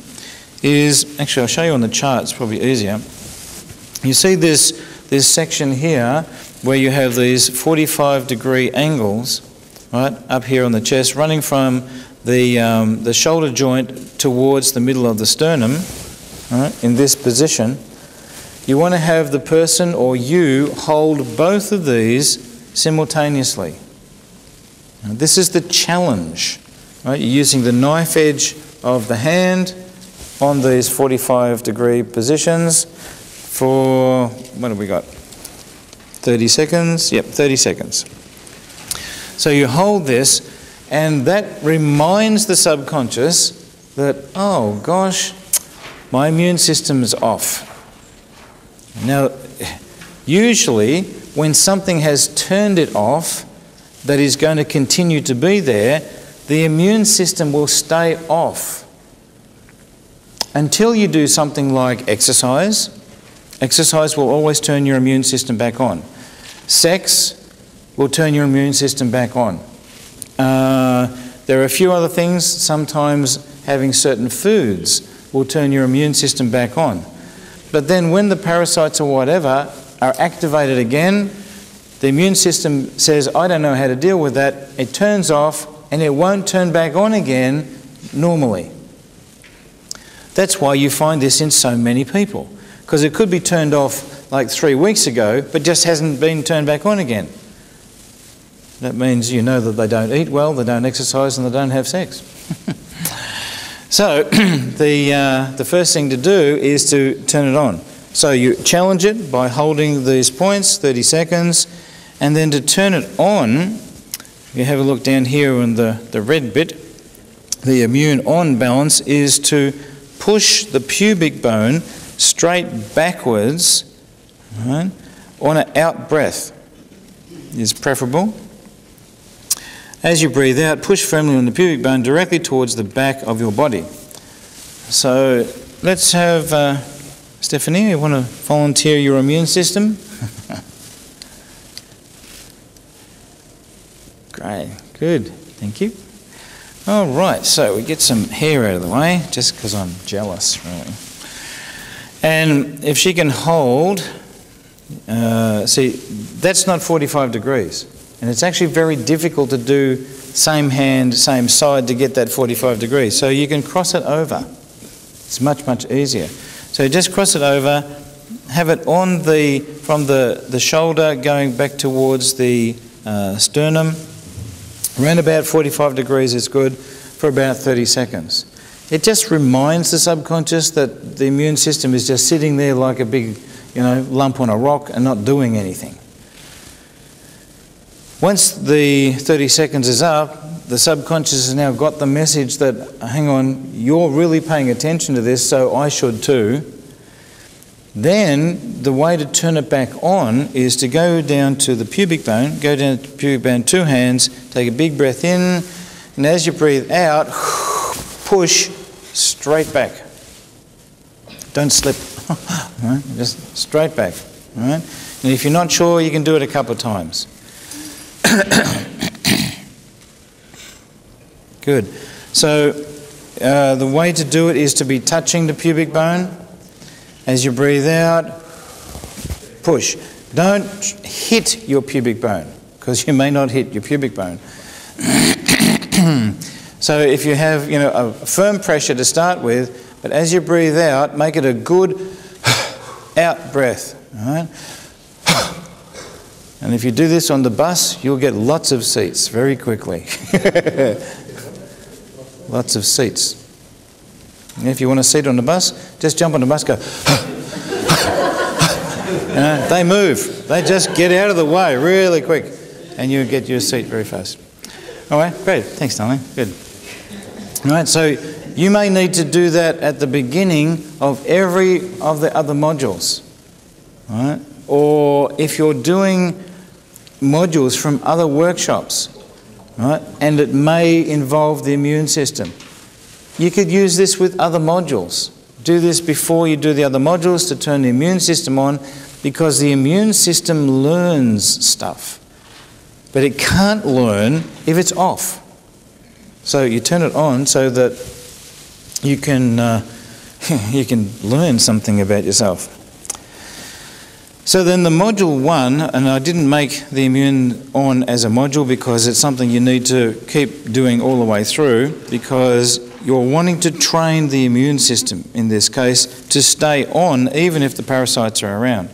S1: is, actually I'll show you on the chart, it's probably easier. You see this section here where you have these 45-degree angles, right, up here on the chest, running from the shoulder joint towards the middle of the sternum, right, in this position. You want to have the person or you hold both of these simultaneously. Now, this is the challenge, right? You're using the knife edge of the hand on these 45-degree positions for, what have we got? 30 seconds? Yep, 30 seconds. So you hold this, and that reminds the subconscious that, oh gosh, my immune system is off. Now, usually when something has turned it off that is going to continue to be there, the immune system will stay off until you do something like exercise. Exercise will always turn your immune system back on. Sex will turn your immune system back on. There are a few other things. Sometimes having certain foods will turn your immune system back on. But then when the parasites or whatever are activated again, the immune system says, I don't know how to deal with that. It turns off and it won't turn back on again normally. That's why you find this in so many people, because it could be turned off like 3 weeks ago, but just hasn't been turned back on again. That means you know that they don't eat well, they don't exercise, and they don't have sex. So the first thing to do is to turn it on. So you challenge it by holding these points, 30 seconds, and then to turn it on, you have a look down here in the red bit, the immune on balance is to push the pubic bone straight backwards, right, on an out breath is preferable. As you breathe out, push firmly on the pubic bone directly towards the back of your body. So let's have Stephanie, you want to volunteer your immune system? Great, good, thank you. All right, so we get some hair out of the way, just because I'm jealous, really. And if she can hold, see, that's not 45 degrees. And it's actually very difficult to do same hand, same side to get that 45 degrees. So you can cross it over. It's much, much easier. So just cross it over, have it on from the shoulder going back towards the sternum. Around about 45 degrees is good for about 30 seconds. It just reminds the subconscious that the immune system is just sitting there like a big, lump on a rock and not doing anything. Once the 30 seconds is up, the subconscious has now got the message that, hang on, you're really paying attention to this, so I should too. Then the way to turn it back on is to go down to the pubic bone, go down to the pubic bone, 2 hands, take a big breath in, and as you breathe out, push straight back. Don't slip, right? Just straight back. Right? And if you're not sure, you can do it a couple of times. Good. So the way to do it is to be touching the pubic bone. As you breathe out, push. Don't hit your pubic bone, because you may not hit your pubic bone. So if you have, a firm pressure to start with, but as you breathe out, make it a good out breath. All right? And if you do this on the bus, you'll get lots of seats very quickly. Lots of seats. And if you want a seat on the bus, just jump on the bus, go. They move. They just get out of the way really quick, and you get your seat very fast. All right, great. Thanks, darling. Good. All right, so you may need to do that at the beginning of every of the other modules. All right? Or if you're doing modules from other workshops, right, and it may involve the immune system, you could use this with other modules. Do this before you do the other modules to turn the immune system on, because the immune system learns stuff, but it can't learn if it's off. So you turn it on so that you can learn something about yourself. So then the module 1, and I didn't make the immune on as a module because it's something you need to keep doing all the way through, because you're wanting to train the immune system, in this case, to stay on even if the parasites are around.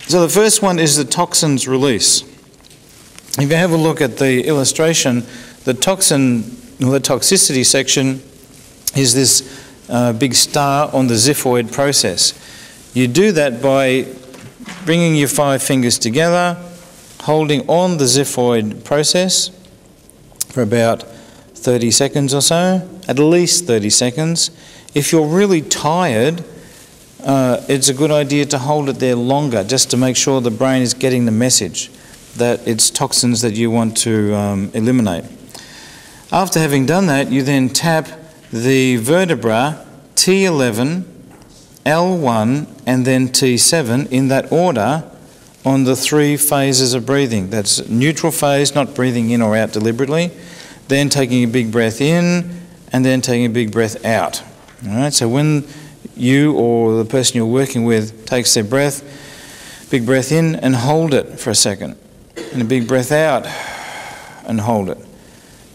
S1: So the first one is the toxins release. If you have a look at the illustration, the toxicity section is this big star on the xiphoid process. You do that by bringing your 5 fingers together, holding on the xiphoid process for about 30 seconds or so, at least 30 seconds. If you're really tired, it's a good idea to hold it there longer, just to make sure the brain is getting the message that it's toxins that you want to eliminate. After having done that, you then tap the vertebra T11, L1 and then T7 in that order on the 3 phases of breathing. That's neutral phase, not breathing in or out deliberately, then taking a big breath in and then taking a big breath out. All right, so when you or the person you're working with takes their breath, big breath in and hold it for a second, and a big breath out and hold it.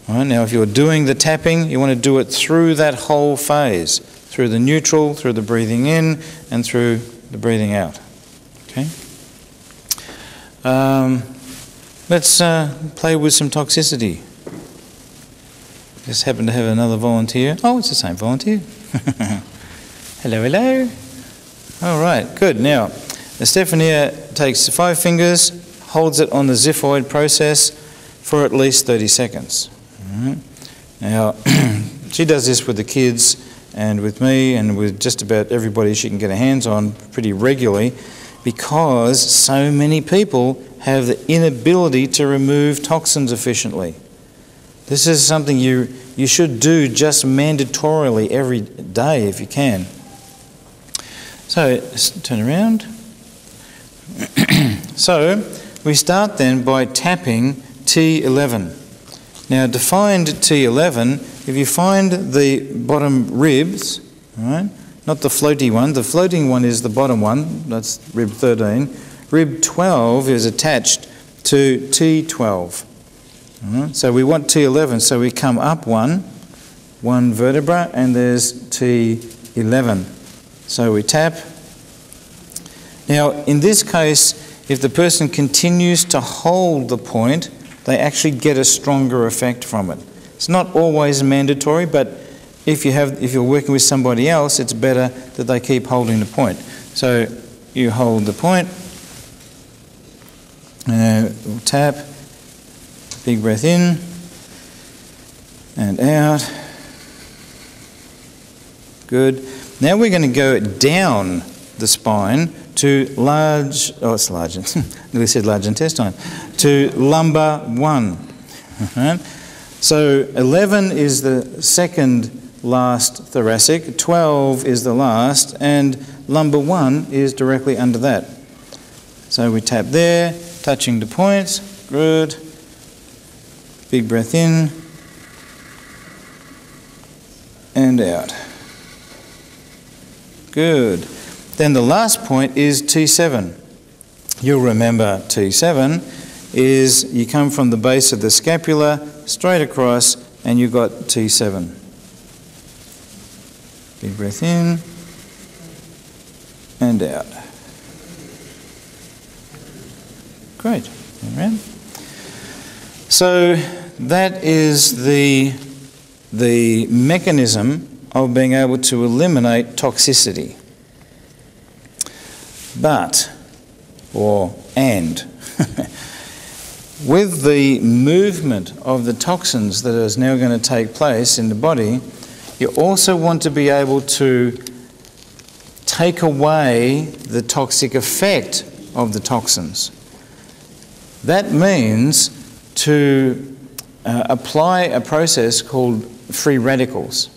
S1: All right, now if you're doing the tapping, you want to do it through that whole phase, through the neutral, through the breathing in, and through the breathing out. Okay. Let's play with some toxicity. Just happen to have another volunteer. Oh, it's the same volunteer. Hello, hello. All right, good. Now, Stephanie takes 5 fingers, holds it on the xiphoid process for at least 30 seconds. Now, she does this with the kids and with me and with just about everybody she can get her hands on pretty regularly, because so many people have the inability to remove toxins efficiently. This is something you should do just mandatorily every day if you can. So, let's turn around. So, we start then by tapping T11. Now, to find T11, if you find the bottom ribs, all right, not the floaty one, the floating one is the bottom one, that's rib 13. Rib 12 is attached to T12. All right, so we want T11, so we come up one vertebra, and there's T11. So we tap. Now, in this case, if the person continues to hold the point, they actually get a stronger effect from it. It's not always mandatory, but if you're working with somebody else, it's better that they keep holding the point. So you hold the point, we'll tap, big breath in and out. Good. Now we're going to go down the spine to large, oh it's large, we said large intestine, to lumbar 1. Right. So 11 is the second last thoracic, 12 is the last, and lumbar 1 is directly under that. So we tap there, touching the points, good. Big breath in and out. Good. Then the last point is T7. you'll remember T7 is you come from the base of the scapula straight across and you've got T7. Big breath in and out. Great. Around. So that is the mechanism of being able to eliminate toxicity. But, with the movement of the toxins that is now going to take place in the body, you also want to be able to take away the toxic effect of the toxins. That means to apply a process called free radicals.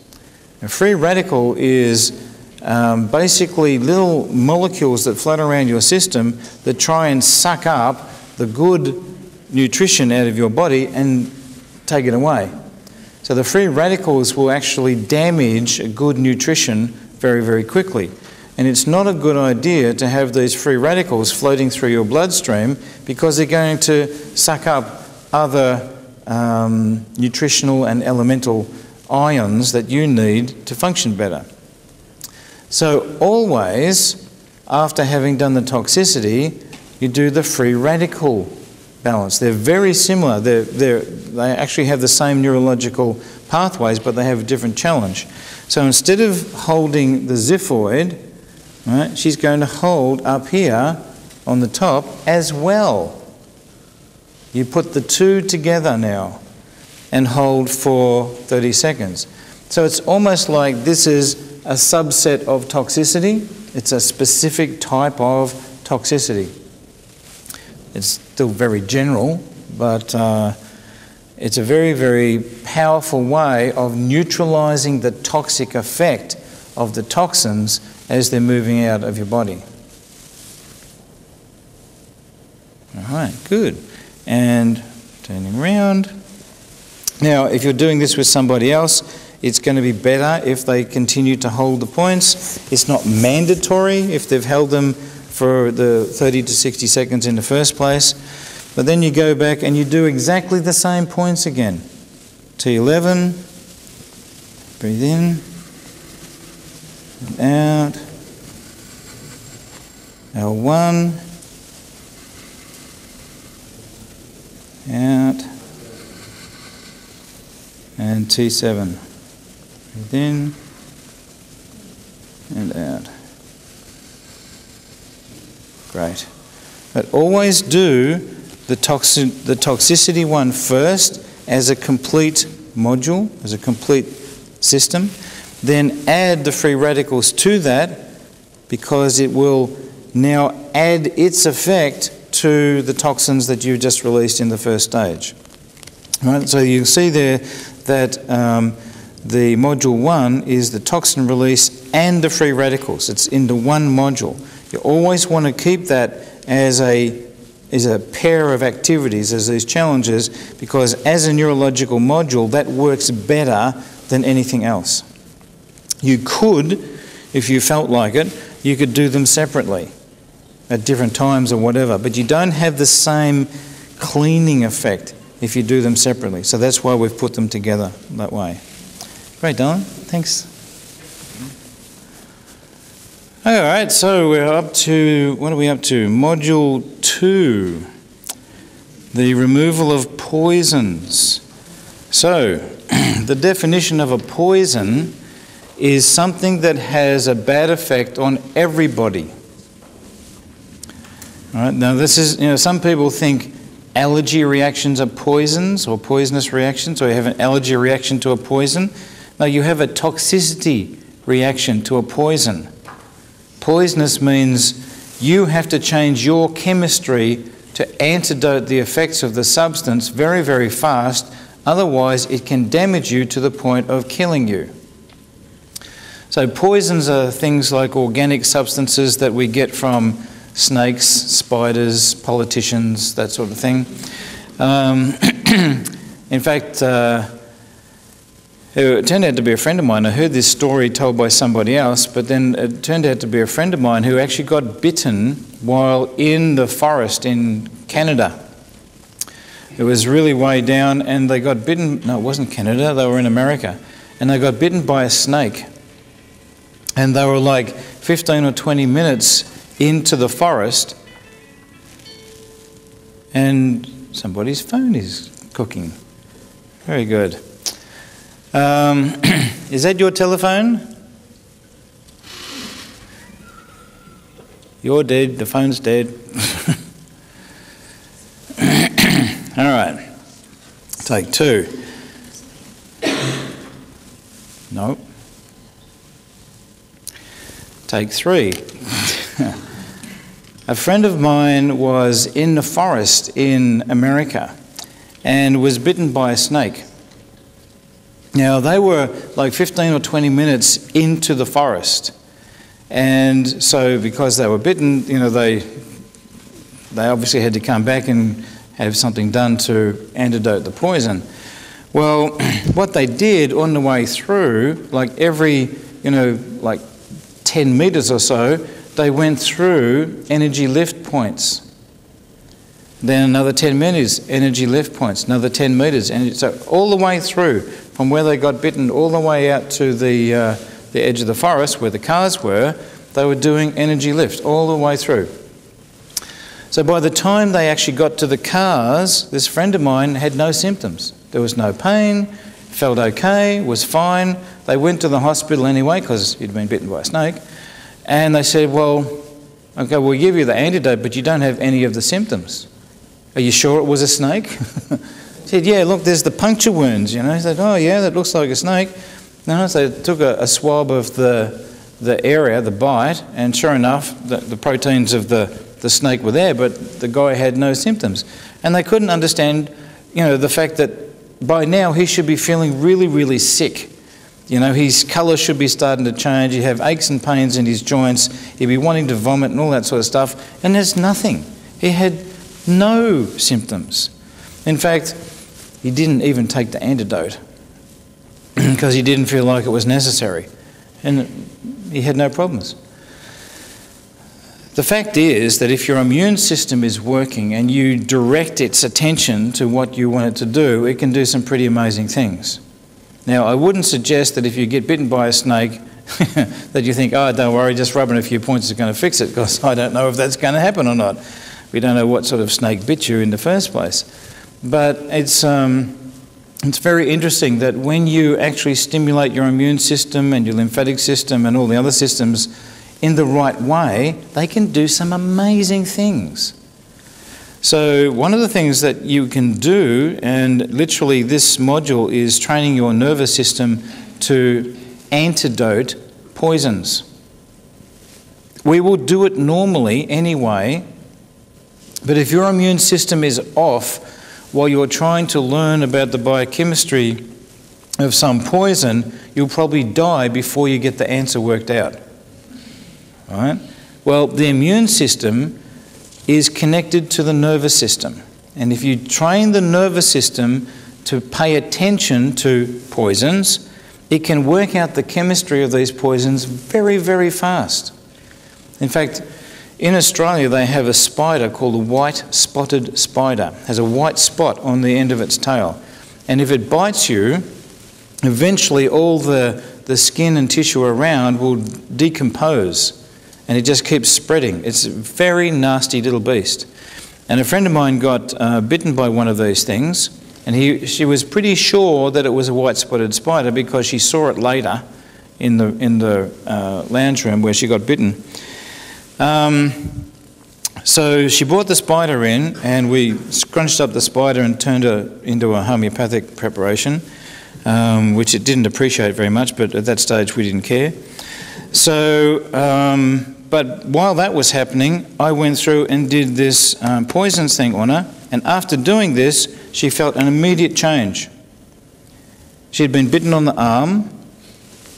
S1: A free radical is basically little molecules that float around your system that try and suck up the good nutrition out of your body and take it away. So the free radicals will actually damage good nutrition very, very quickly. And it's not a good idea to have these free radicals floating through your bloodstream because they're going to suck up other nutritional and elemental ions that you need to function better. So always, after having done the toxicity, you do the free radical balance. They're very similar. They actually have the same neurological pathways, but they have a different challenge. So instead of holding the xiphoid, right, she's going to hold up here on the top as well. You put the two together now and hold for 30 seconds. So it's almost like this is a subset of toxicity. It's a specific type of toxicity. It's still very general, but it's a very, very powerful way of neutralizing the toxic effect of the toxins as they're moving out of your body. All right, good. And turning around. Now, if you're doing this with somebody else, it's going to be better if they continue to hold the points. It's not mandatory if they've held them for the 30 to 60 seconds in the first place. But then you go back and you do exactly the same points again. T11, breathe in, and out. L1, out, and T7. Breathe in and out. Great. But always do the toxicity one first as a complete module, as a complete system. Then add the free radicals to that because it will now add its effect to the toxins that you just released in the first stage. Right? So you can see there that the module 1 is the toxin release and the free radicals. It's into one module. You always want to keep that as a pair of activities, as these challenges, because as a neurological module, that works better than anything else. You could, if you felt like it, you could do them separately at different times or whatever, but you don't have the same cleaning effect if you do them separately. So that's why we've put them together that way. Great, Dylan. Thanks. All right, so we're up to, what are we up to? Module 2, the removal of poisons. So, the definition of a poison is something that has a bad effect on everybody. All right, now this is, some people think allergy reactions are poisons or poisonous reactions, or you have an allergy reaction to a poison. No, you have a toxicity reaction to a poison. Poisonous means you have to change your chemistry to antidote the effects of the substance very, very fast. Otherwise, it can damage you to the point of killing you. So poisons are things like organic substances that we get from snakes, spiders, politicians, that sort of thing. In fact, who it turned out to be a friend of mine. I heard this story told by somebody else, but then it turned out to be a friend of mine who actually got bitten while in the forest in Canada. It was really way down, and they got bitten. No, it wasn't Canada, they were in America. And they got bitten by a snake. And they were like 15 or 20 minutes into the forest, and somebody's phone is cooking. Very good. Is that your telephone? You're dead, the phone's dead. All right, take two. No. Take three. A friend of mine was in the forest in America and was bitten by a snake. Now, they were like 15 or 20 minutes into the forest. And so because they were bitten, you know, they obviously had to come back and have something done to antidote the poison. Well, what they did on the way through, like every, like 10 metres or so, they went through energy lift points. Then another 10 metres, energy lift points, another 10 metres. So all the way through, from where they got bitten all the way out to the edge of the forest where the cars were, they were doing energy lift all the way through. So by the time they actually got to the cars, this friend of mine had no symptoms. There was no pain, felt okay, was fine. They went to the hospital anyway because he'd been bitten by a snake. And they said, well, okay, we'll give you the antidote, but you don't have any of the symptoms. Are you sure it was a snake? He said, yeah, look, there's the puncture wounds, He said, oh, yeah, that looks like a snake. No, so they took a swab of the area, the bite, and sure enough, the proteins of the snake were there, but the guy had no symptoms. And they couldn't understand, the fact that by now he should be feeling really, really sick. His colour should be starting to change. He'd have aches and pains in his joints. He'd be wanting to vomit and all that sort of stuff. And there's nothing. He had no symptoms. In fact, he didn't even take the antidote because he didn't feel like it was necessary. And he had no problems. The fact is that if your immune system is working and you direct its attention to what you want it to do, it can do some pretty amazing things. Now, I wouldn't suggest that if you get bitten by a snake that you think, oh, don't worry, just rubbing a few points is going to fix it, because I don't know if that's going to happen or not. We don't know what sort of snake bit you in the first place. But it's very interesting that when you actually stimulate your immune system and your lymphatic system and all the other systems in the right way, they can do some amazing things. So one of the things that you can do, and literally this module is training your nervous system to antidote poisons. We will do it normally anyway, but if your immune system is off while you're trying to learn about the biochemistry of some poison, you'll probably die before you get the answer worked out. All right? Well, the immune system is connected to the nervous system. And if you train the nervous system to pay attention to poisons, it can work out the chemistry of these poisons very, very fast. In fact, in Australia they have a spider called a white-spotted spider. It has a white spot on the end of its tail. And if it bites you, eventually all the skin and tissue around will decompose. And it just keeps spreading. It's a very nasty little beast. And a friend of mine got bitten by one of these things, and she was pretty sure that it was a white-spotted spider because she saw it later in the lounge room where she got bitten. So she brought the spider in, and we scrunched up the spider and turned her into a homeopathic preparation, which it didn't appreciate very much, but at that stage we didn't care. So, but while that was happening, I went through and did this poisons thing on her, and after doing this, she felt an immediate change. She had been bitten on the arm,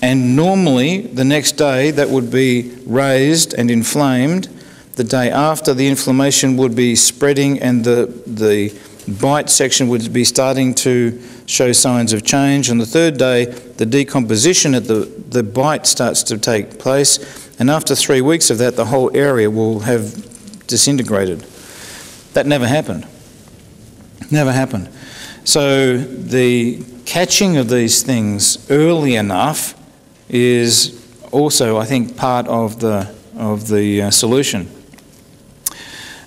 S1: and normally the next day that would be raised and inflamed. The day after, the inflammation would be spreading and the bite section would be starting to show signs of change. On the third day, the decomposition at the bite starts to take place, and after 3 weeks of that, the whole area will have disintegrated. That never happened. Never happened. So the catching of these things early enough is also, I think, part of the solution.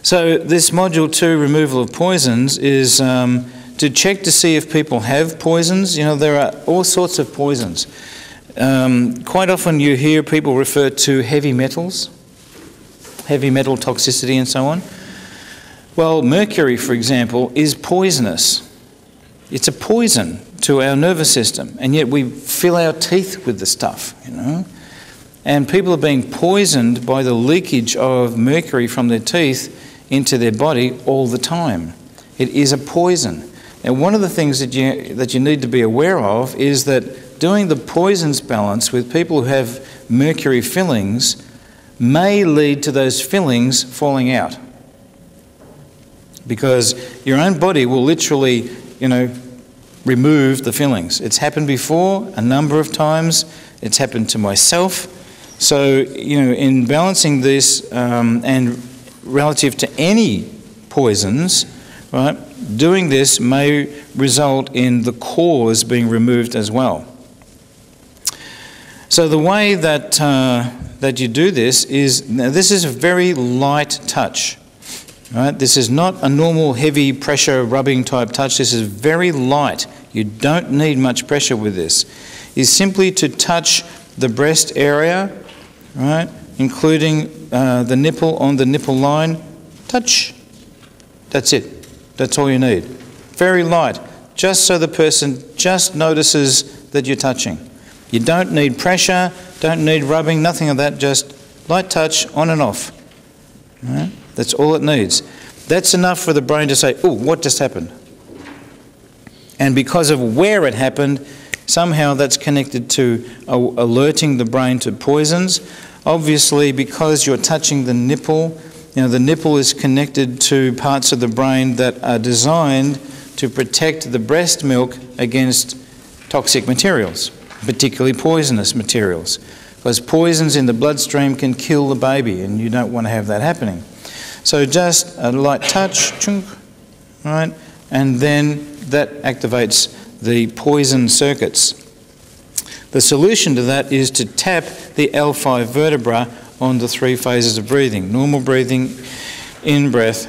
S1: So this Module 2, removal of poisons, is to check to see if people have poisons. You know, there are all sorts of poisons. Quite often you hear people refer to heavy metals, heavy metal toxicity and so on. Well, mercury, for example, is poisonous. It's a poison to our nervous system, and yet we fill our teeth with the stuff, you know. And people are being poisoned by the leakage of mercury from their teeth into their body all the time. It is a poison. And one of the things that you need to be aware of is that doing the poisons balance with people who have mercury fillings may lead to those fillings falling out. Because your own body will literally, you know, remove the fillings. It's happened before a number of times. It's happened to myself. So, you know, in balancing this and relative to any poisons, right, doing this may result in the cause being removed as well. So the way that that you do this is, now this is a very light touch. Right? This is not a normal heavy pressure rubbing type touch. This is very light. You don't need much pressure with this. It's simply to touch the breast area, right, including the nipple on the nipple line. Touch. That's it. That's all you need. Very light, just so the person just notices that you're touching. You don't need pressure, don't need rubbing, nothing of that, just light touch on and off. Right? That's all it needs. That's enough for the brain to say, oh, what just happened? And because of where it happened, somehow that's connected to alerting the brain to poisons. Obviously, because you're touching the nipple, you know, the nipple is connected to parts of the brain that are designed to protect the breast milk against toxic materials, particularly poisonous materials. Because poisons in the bloodstream can kill the baby, and you don't want to have that happening. So just a light touch, chunk, right, and then that activates the poison circuits. The solution to that is to tap the L5 vertebra on the 3 phases of breathing. Normal breathing, in-breath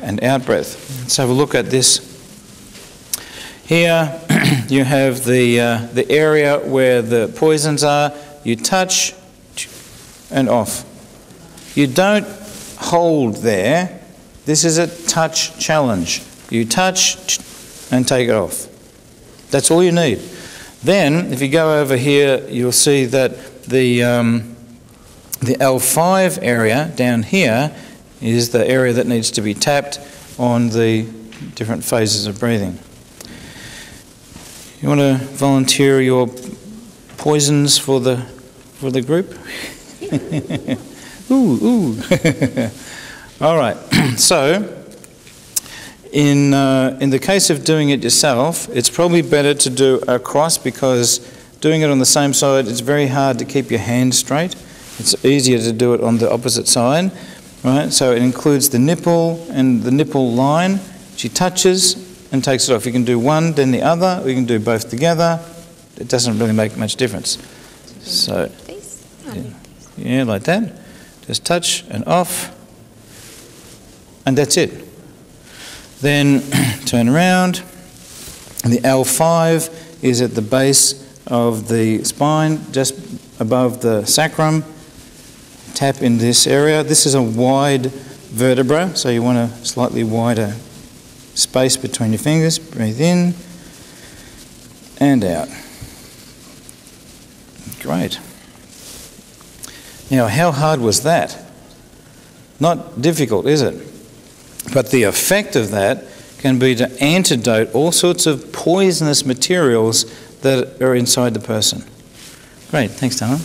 S1: and out-breath. Let's have a look at this. Here you have the area where the poisons are. You touch and off. You don't hold there. This is a touch challenge. You touch and take it off. That's all you need. Then, if you go over here, you'll see that the L5 area down here is the area that needs to be tapped on the different phases of breathing. You want to volunteer your poisons for the group? Ooh. All right. So, in the case of doing it yourself, it's probably better to do a cross, because doing it on the same side, it's very hard to keep your hand straight. It's easier to do it on the opposite side, right? So it includes the nipple and the nipple line. She touches and takes it off. You can do one, then the other, or you can do both together. It doesn't really make much difference. So, yeah, like that. Just touch and off, and that's it. Then turn around. The L5 is at the base of the spine, just above the sacrum. Tap in this area. This is a wide vertebra, so you want a slightly wider space between your fingers. Breathe in and out. Great. Now, how hard was that? Not difficult, is it? But the effect of that can be to antidote all sorts of poisonous materials that are inside the person. Great, thanks, Darren.